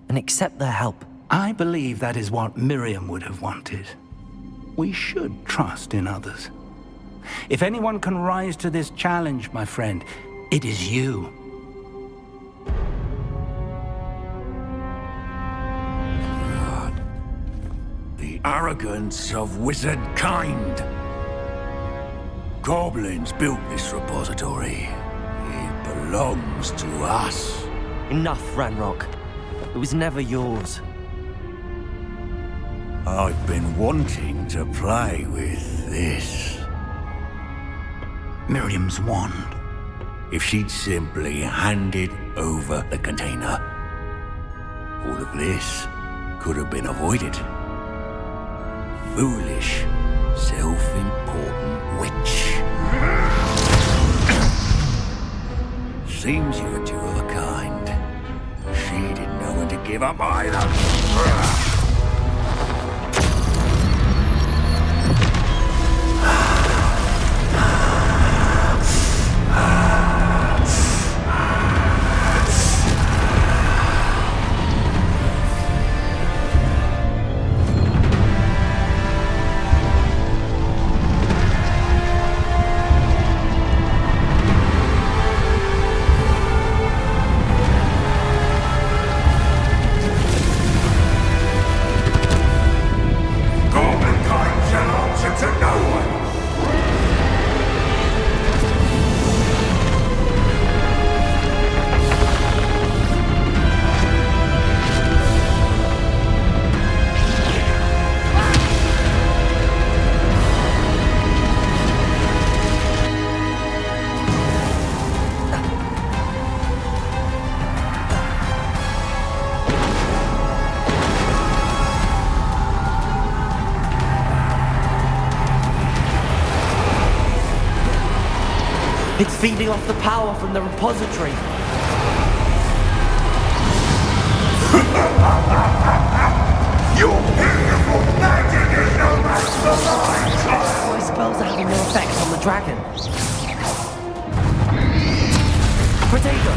and accept their help. I believe that is what Miriam would have wanted. We should trust in others. If anyone can rise to this challenge, my friend, it is you. The arrogance of wizard kind. Goblins built this repository. It belongs to us. Enough, Ranrock. It was never yours. I've been wanting to play with this. Miriam's wand. If she'd simply handed over the container, all of this could have been avoided. Foolish, self-important witch. Seems you were two of a kind. She didn't know when to give up either. It's feeding off the power from the repository. Your beautiful magic is no match for mine! My spells are having no effect on the dragon. Potato!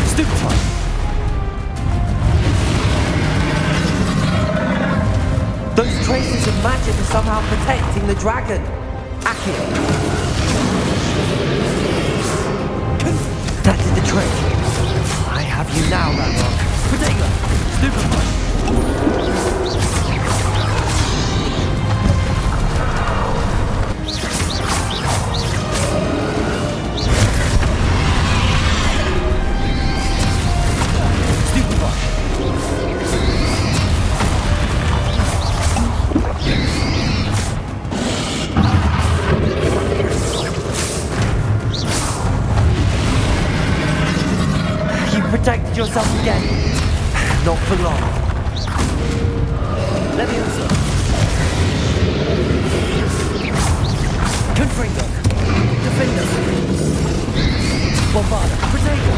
Stoop time! Those traces of magic are somehow protecting the dragon. Accio. That did the trick. I have you now, Ranrock. Protego! Stupefy! Protected yourself again. Not for long. Leviosa. Confringo. Defender. Bombarda. Protego.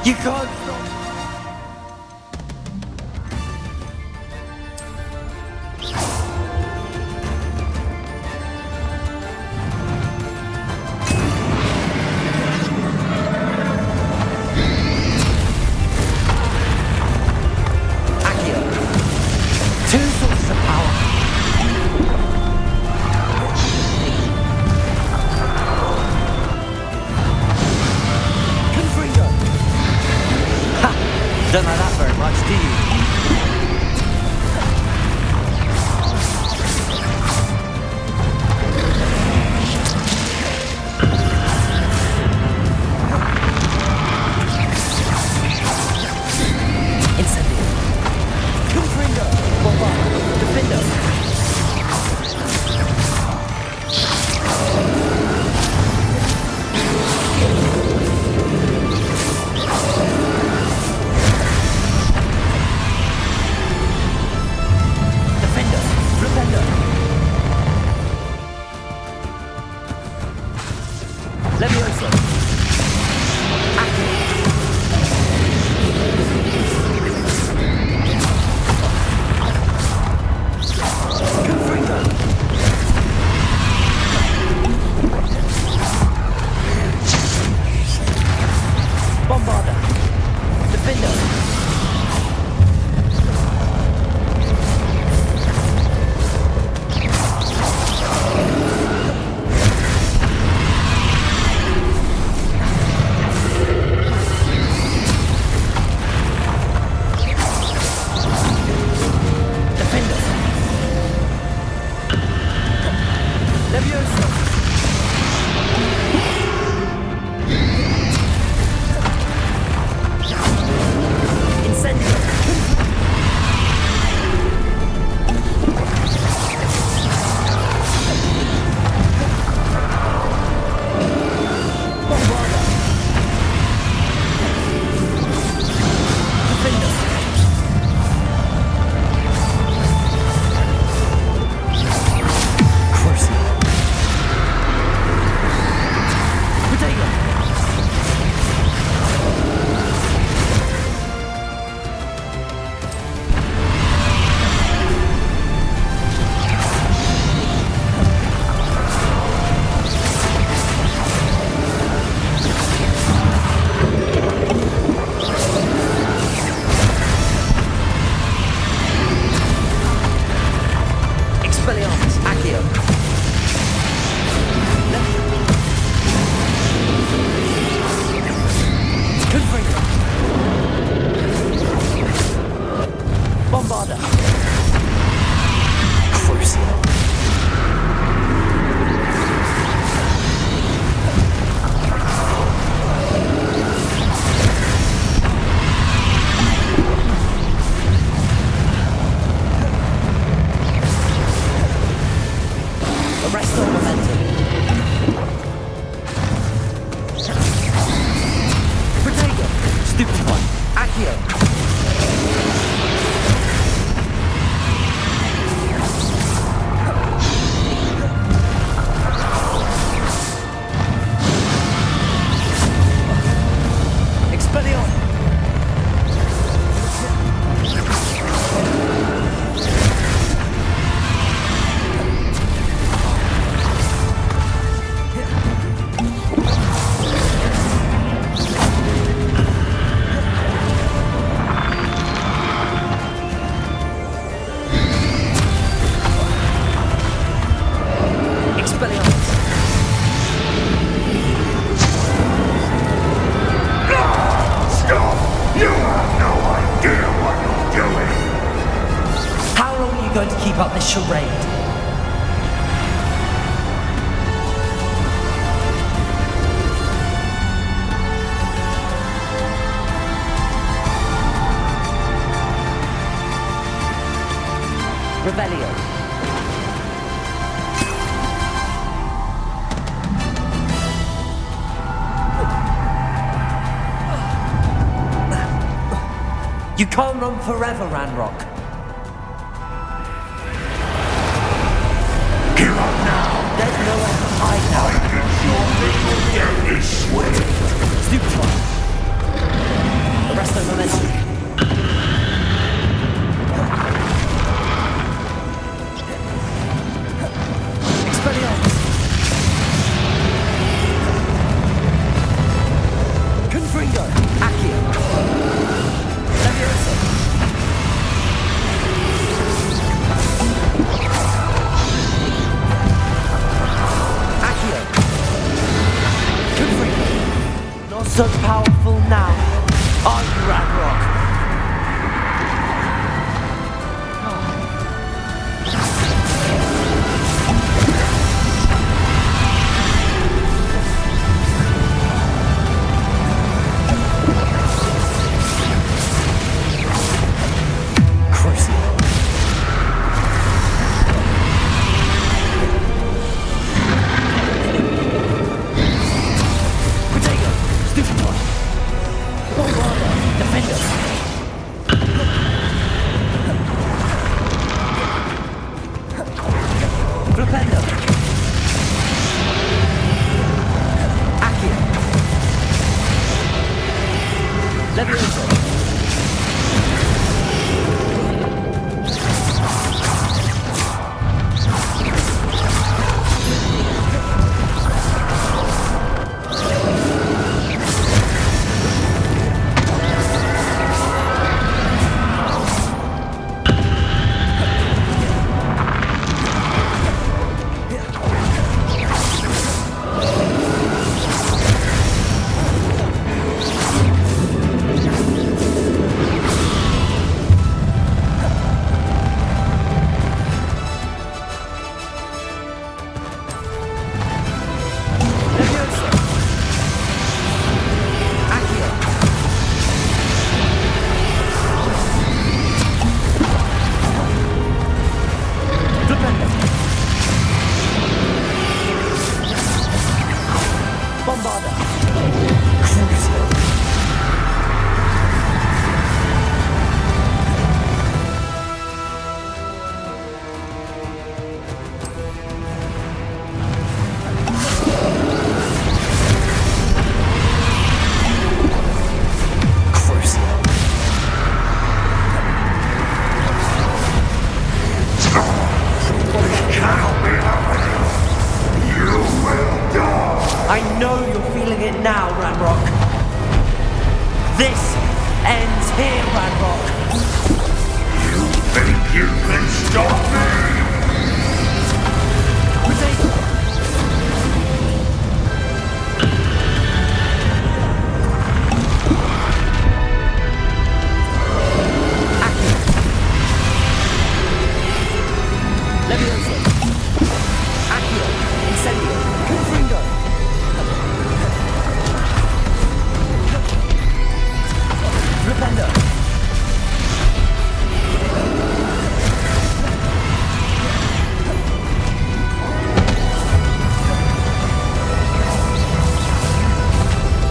You can't stop. Accio. Two sources of power. Don't like that very much, do you? Incendio. Confringo. Bombarda. Defendo. Leviosa. Confringo. Bombarda. Defendo. going to keep up this charade. Revelio. You can't run forever, Ranrock. Give up now! There's nowhere to hide now. I can surely get this way. Stupefy. Arresto momentum. Expelliarmus. Confringo. Accio. Leviosa. Accio. Confringo. Not so powerful now, are you, Ranrock? I know you're feeling it now, Ranrock. This ends here, Ranrock. You think you can stop me? Leviosa. Accio. Incendio. Confringo. Repender.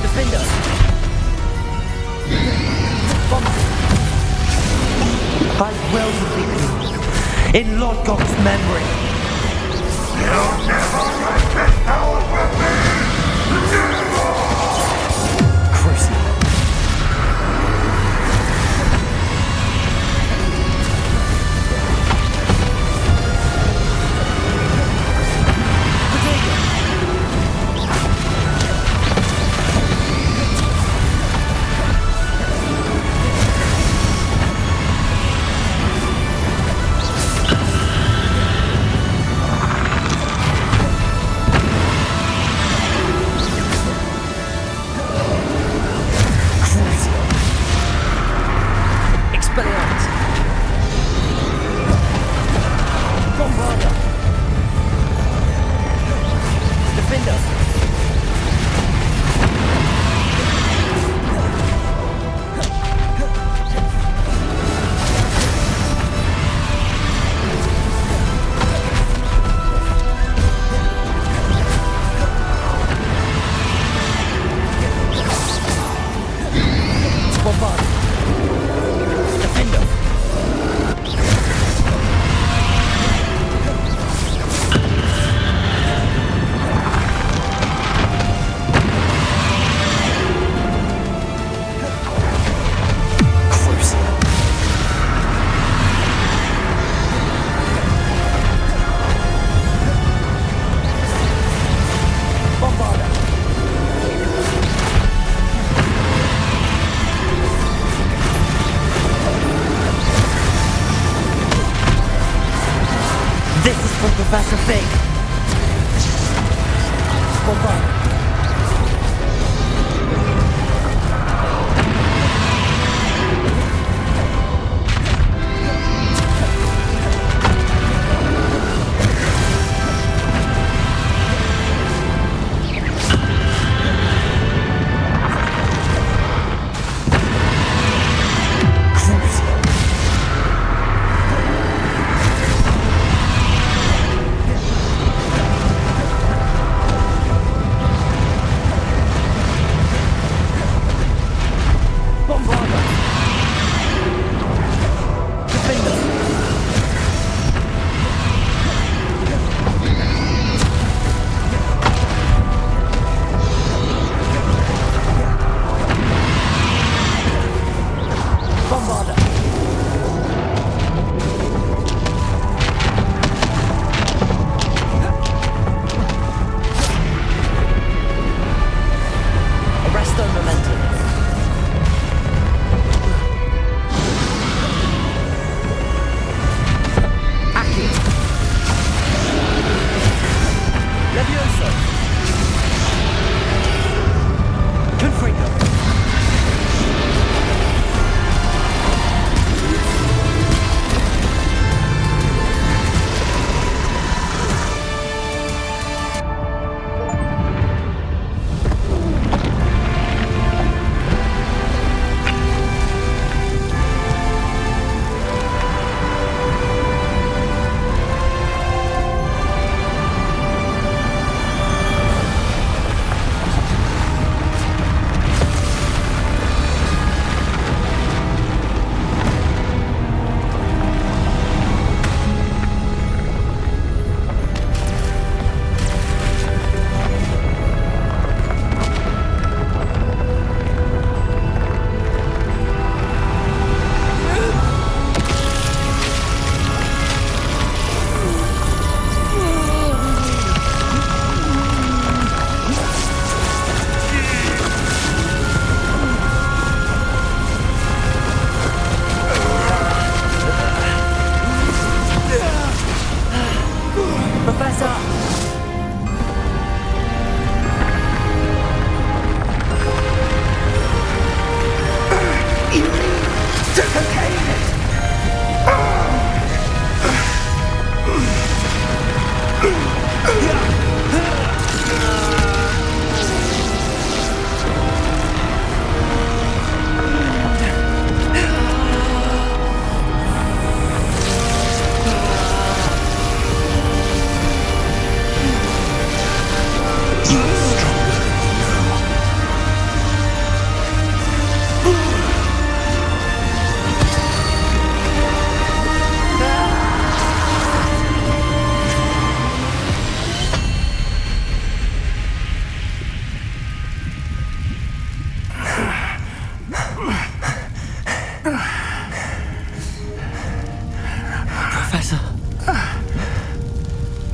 Defender. Bomb. I will defeat you in Lord God's memory. You'll never get this power from me! Never! Crucible. Professor Fig! Bombard!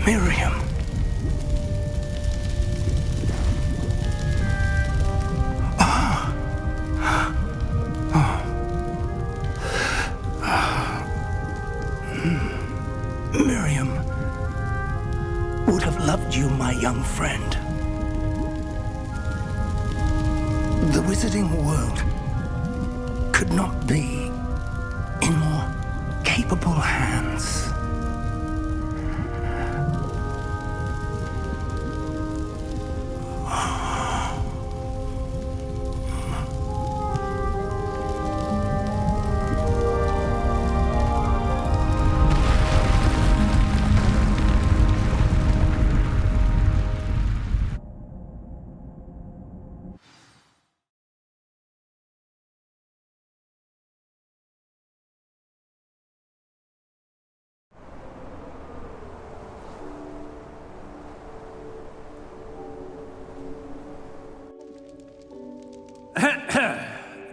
Miriam. Miriam would have loved you, my young friend. The wizarding world could not be in more capable hands.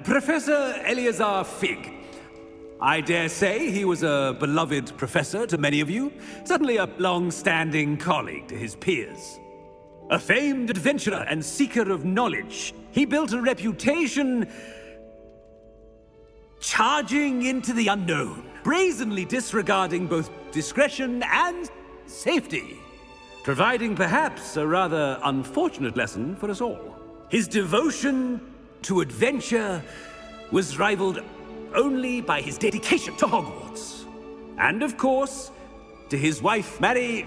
Professor Eleazar Fig. I dare say he was a beloved professor to many of you, certainly a long-standing colleague to his peers. A famed adventurer and seeker of knowledge, he built a reputation charging into the unknown, brazenly disregarding both discretion and safety, providing perhaps a rather unfortunate lesson for us all. His devotion to adventure was rivaled only by his dedication to Hogwarts. And of course, to his wife, Midi,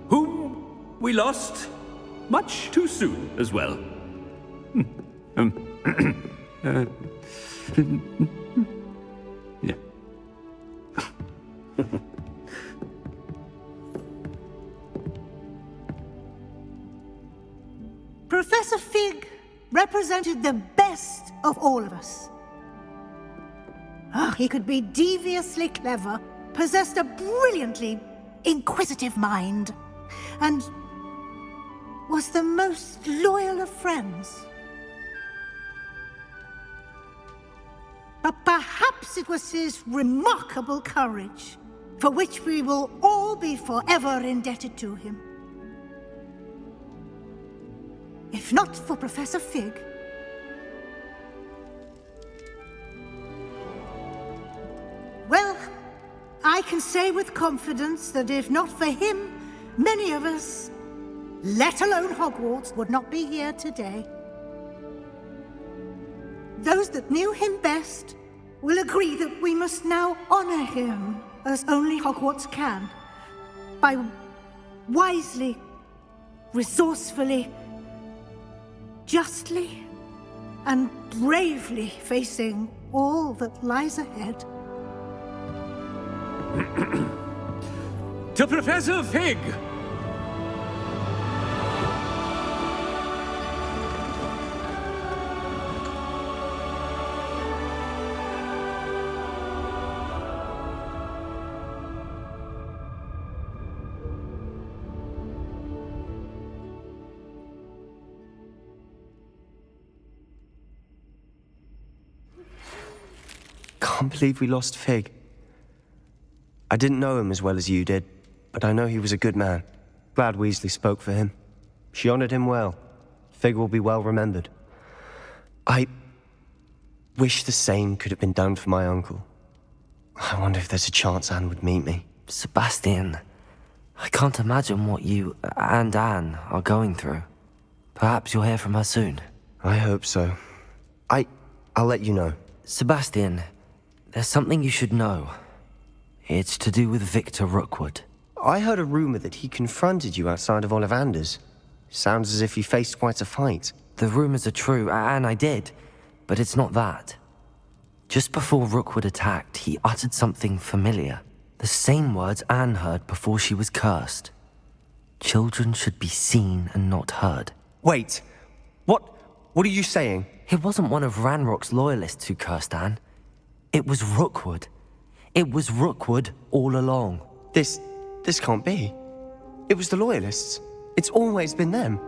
whom we lost much too soon as well. Yeah. Professor Fig represented the best of all of us. He could be deviously clever, possessed a brilliantly inquisitive mind, and was the most loyal of friends. But perhaps it was his remarkable courage, for which we will all be forever indebted to him. If not for Professor Fig, well, I can say with confidence that if not for him, many of us, let alone Hogwarts, would not be here today. Those that knew him best will agree that we must now honor him as only Hogwarts can, by wisely, resourcefully, justly, and bravely facing all that lies ahead. To Professor Fig! Can't believe we lost Fig. I didn't know him as well as you did, but I know he was a good man. Glad Weasley spoke for him. She honored him well. Fig will be well remembered. I wish the same could have been done for my uncle. I wonder if there's a chance Anne would meet me. Sebastian, I can't imagine what you and Anne are going through. Perhaps you'll hear from her soon. I hope so. I'll let you know. Sebastian, there's something you should know. It's to do with Victor Rookwood. I heard a rumor that he confronted you outside of Ollivander's. Sounds as if he faced quite a fight. The rumors are true, and I did, but it's not that. Just before Rookwood attacked, he uttered something familiar. The same words Anne heard before she was cursed. Children should be seen and not heard. Wait, what are you saying? It wasn't one of Ranrock's loyalists who cursed Anne. It was Rookwood. It was Rookwood all along. This can't be. It was the Loyalists. It's always been them.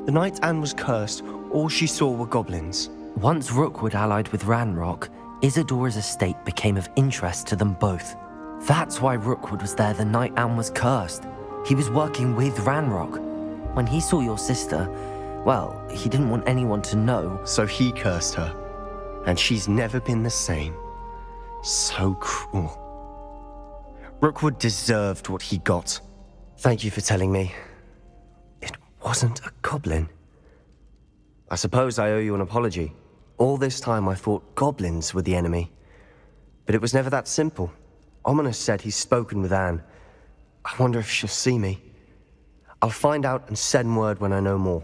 The night Anne was cursed, all she saw were goblins. Once Rookwood allied with Ranrock, Isadora's estate became of interest to them both. That's why Rookwood was there the night Anne was cursed. He was working with Ranrock. When he saw your sister, well, he didn't want anyone to know. So he cursed her. And she's never been the same. So cruel. Rookwood deserved what he got. Thank you for telling me. It wasn't a goblin. I suppose I owe you an apology. All this time I thought goblins were the enemy. But it was never that simple. Ominous said he's spoken with Anne. I wonder if she'll see me. I'll find out and send word when I know more.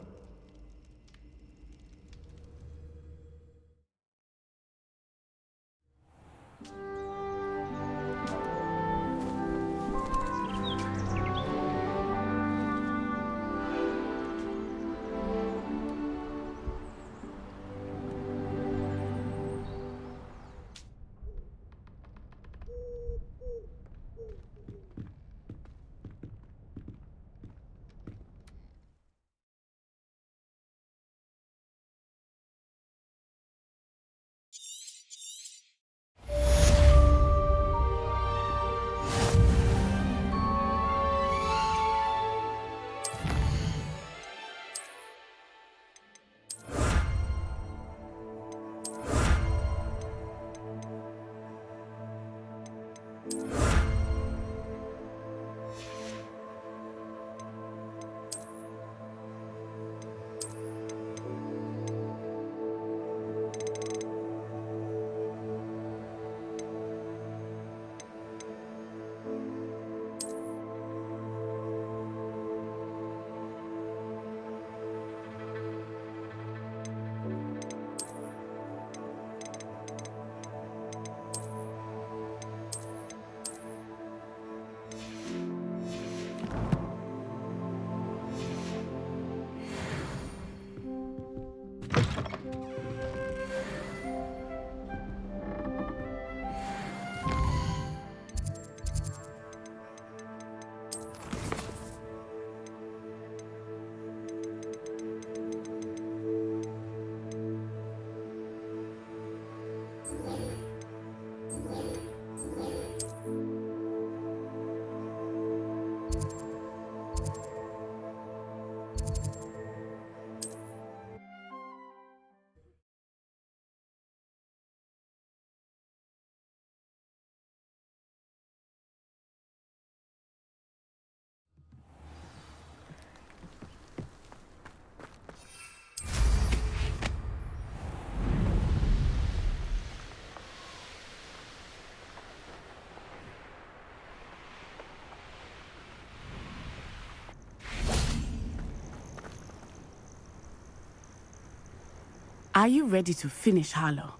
Are you ready to finish Harlow?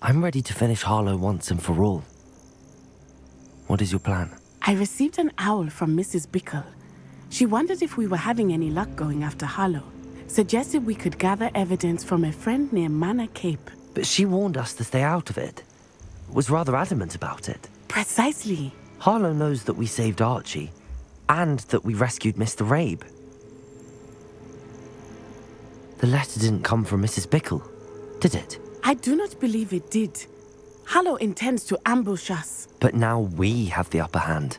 I'm ready to finish Harlow once and for all. What is your plan? I received an owl from Mrs. Bickle. She wondered if we were having any luck going after Harlow. Suggested we could gather evidence from a friend near Manor Cape. But she warned us to stay out of it. Was rather adamant about it. Precisely. Harlow knows that we saved Archie, and that we rescued Mr. Rabe. The letter didn't come from Mrs. Bickle, did it? I do not believe it did. Harlow intends to ambush us. But now we have the upper hand.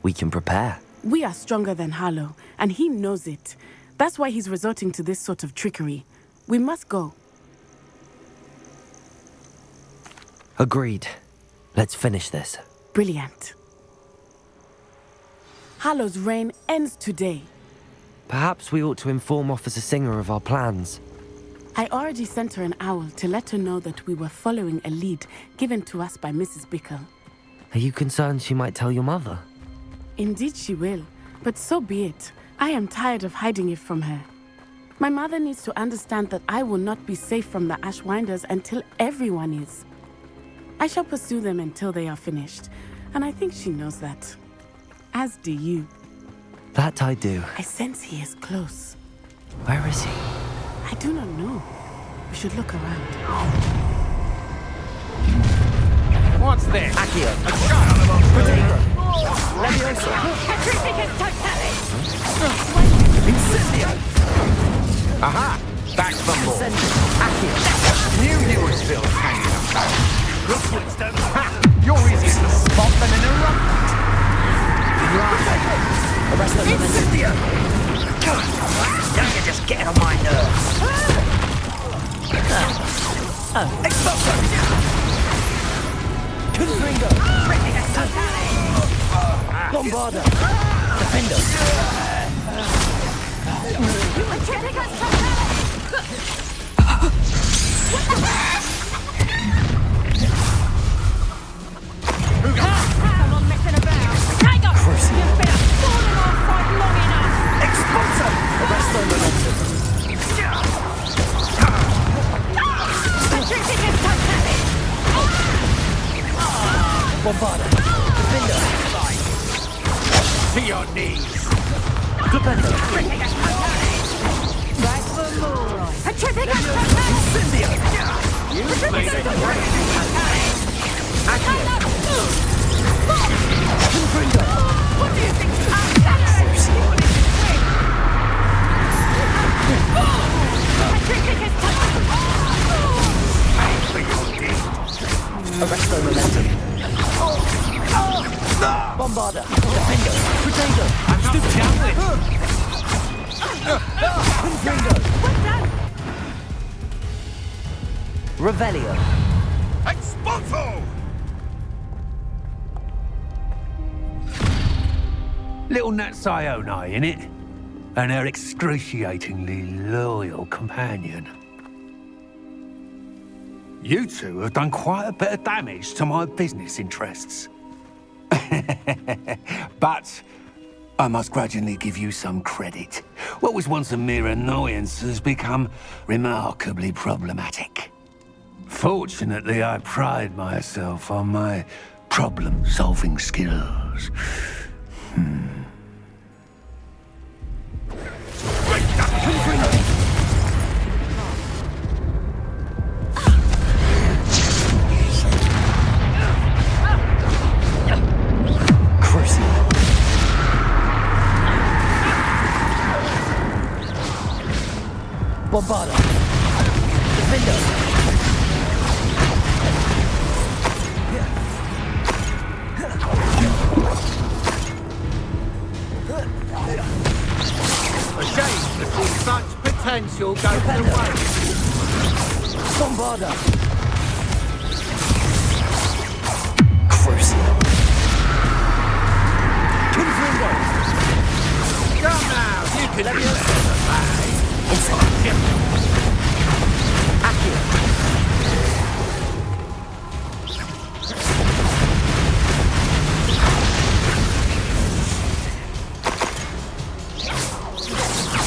We can prepare. We are stronger than Harlow, and he knows it. That's why he's resorting to this sort of trickery. We must go. Agreed. Let's finish this. Brilliant. Harlow's reign ends today. Perhaps we ought to inform Officer Singer of our plans. I already sent her an owl to let her know that we were following a lead given to us by Mrs. Bickle. Are you concerned she might tell your mother? Indeed she will, but so be it. I am tired of hiding it from her. My mother needs to understand that I will not be safe from the Ashwinders until everyone is. I shall pursue them until they are finished, and I think she knows that. As do you. That I do. I sense he is close. Where is he? I do not know. We should look around. What's this? Accio. A shot! Potato. Leviosa. Petrificus totalis! Incendio. Aha! Back for more. Accio. Knew you were still hanging about. Ha! You're easier to spot than an eruption. Incendio. Don't you just get on my nerves. Expulso. Confringo. Bombarda. Defendo. Petrificus Come on, messing about. Tiger! You've been a falling off fight long enough. Expulso. Arresto momentum. Petrificus totalis! Bombarda. Defendo. To your knees. Defendo. Back for more. Petrificus totalis! Incendio. You made it. Confringo. What do you think? Petrificus Arresto momentum. Bombarda. Defendo. Potato. I'm stupid down Confringo. Revelio. Expulso! Little Nat Sione, innit? And her excruciatingly loyal companion. You two have done quite a bit of damage to my business interests. But I must grudgingly give you some credit. What was once a mere annoyance has become remarkably problematic. Fortunately, I pride myself on my problem-solving skills. Bombarda. Defendo. A shame to see such potential go to waste. Bombarda. Crucio. Confringo. Come now, you can do that. Accio.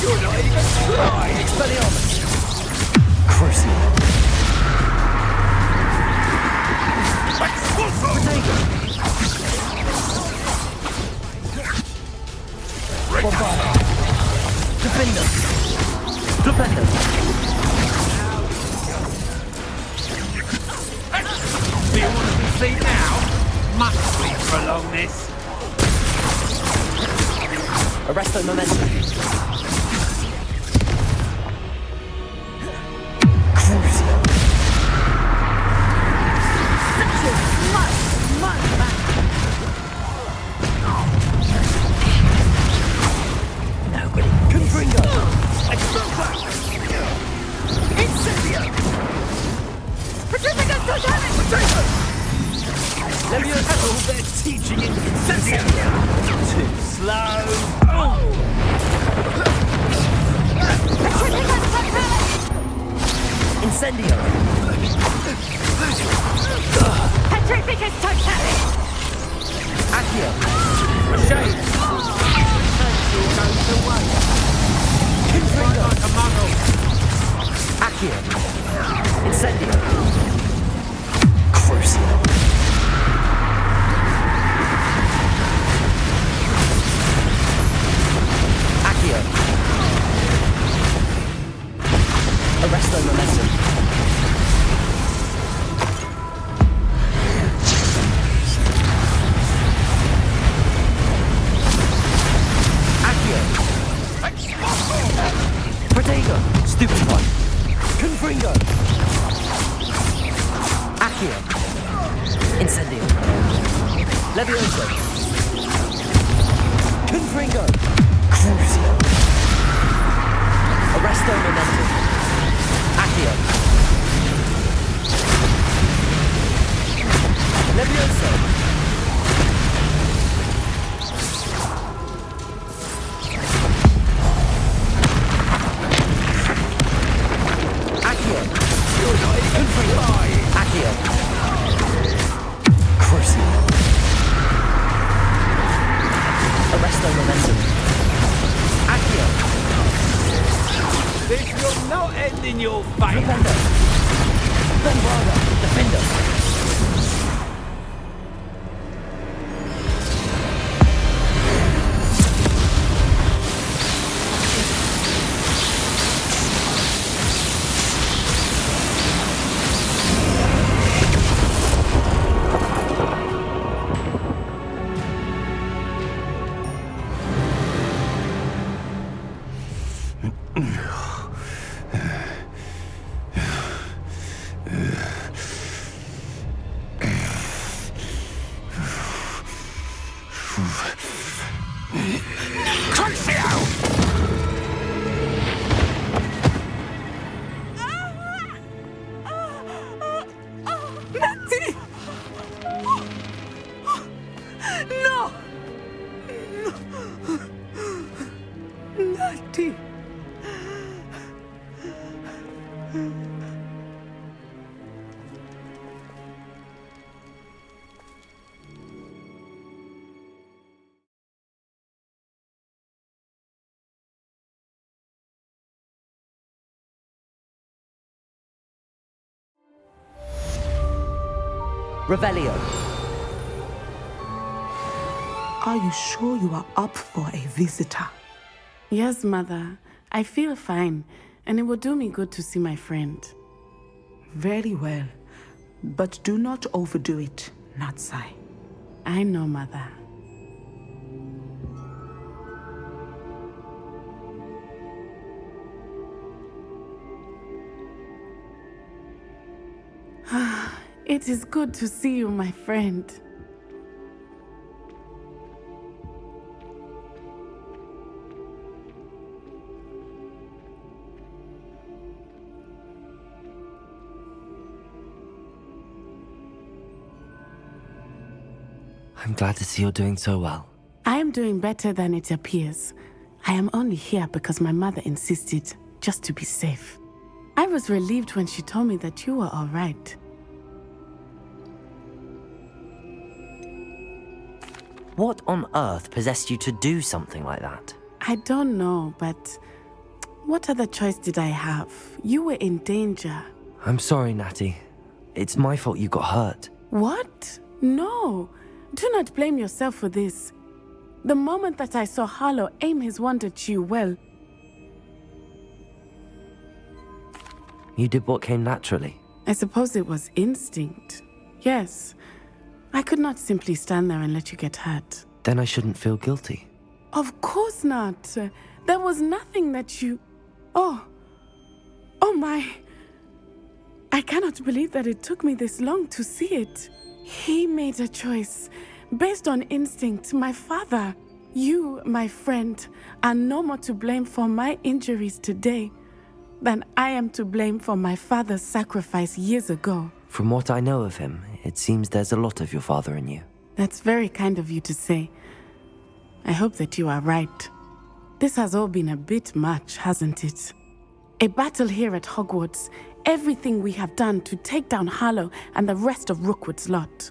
You're not even trying! Expelliarmus! Crucial! Potato! Bombard! Defender! Defender! Do you want to concede now? Must we prolong this? Arresto momentum. Crucial! Nobody. Confringo! Expulsa! Incendio! Pacificus Totemic! Potato! Leviosa! All their teaching incendio! Too slow! Pacificus Totemic! Incendio! Pacificus Totemic! Accio! A shame! Goes away! Confringo! Like a muzzle! Accio! Incendio! Crucial! Accio! Arresto momentum. Accio! Protego! Stupefy! Confringo! Accio! Incendio! Levioso! Confringo! Crucio! Arresto momentum! Accio! Levioso! Accio! You're not even trying! Accio! Crucio! Arresto momentum! Accio! This will not end in your fate! Defender! Bombarda! Defender! Natty! No! Natty! Revelio! Are you sure you are up for a visitor? Yes, Mother. I feel fine, and it would do me good to see my friend. Very well. But do not overdo it, Natsai. I know, Mother. It is good to see you, my friend. I'm glad to see you're doing so well. I am doing better than it appears. I am only here because my mother insisted, just to be safe. I was relieved when she told me that you were all right. What on earth possessed you to do something like that? I don't know, but what other choice did I have? You were in danger. I'm sorry, Natty. It's my fault you got hurt. What? No. Do not blame yourself for this. The moment that I saw Harlow aim his wand at you, well... You did what came naturally. I suppose it was instinct. Yes. I could not simply stand there and let you get hurt. Then I shouldn't feel guilty. Of course not. There was nothing that you... Oh. Oh my. I cannot believe that it took me this long to see it. He made a choice based on instinct. My father, you, my friend, are no more to blame for my injuries today than I am to blame for my father's sacrifice years ago. From what I know of him, it seems there's a lot of your father in you. That's very kind of you to say. I hope that you are right. This has all been a bit much, hasn't it? A battle here at Hogwarts, everything we have done to take down Harlow and the rest of Rookwood's lot.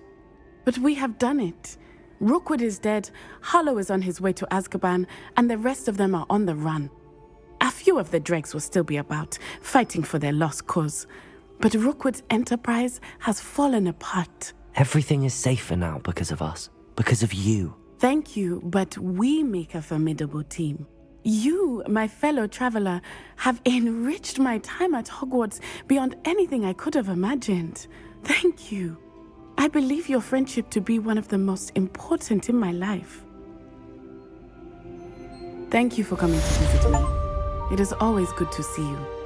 But we have done it. Rookwood is dead, Harlow is on his way to Azkaban, and the rest of them are on the run. A few of the dregs will still be about, fighting for their lost cause. But Rookwood's enterprise has fallen apart. Everything is safer now because of us. Because of you. Thank you, but we make a formidable team. You, my fellow traveler, have enriched my time at Hogwarts beyond anything I could have imagined. Thank you. I believe your friendship to be one of the most important in my life. Thank you for coming to visit me. It is always good to see you.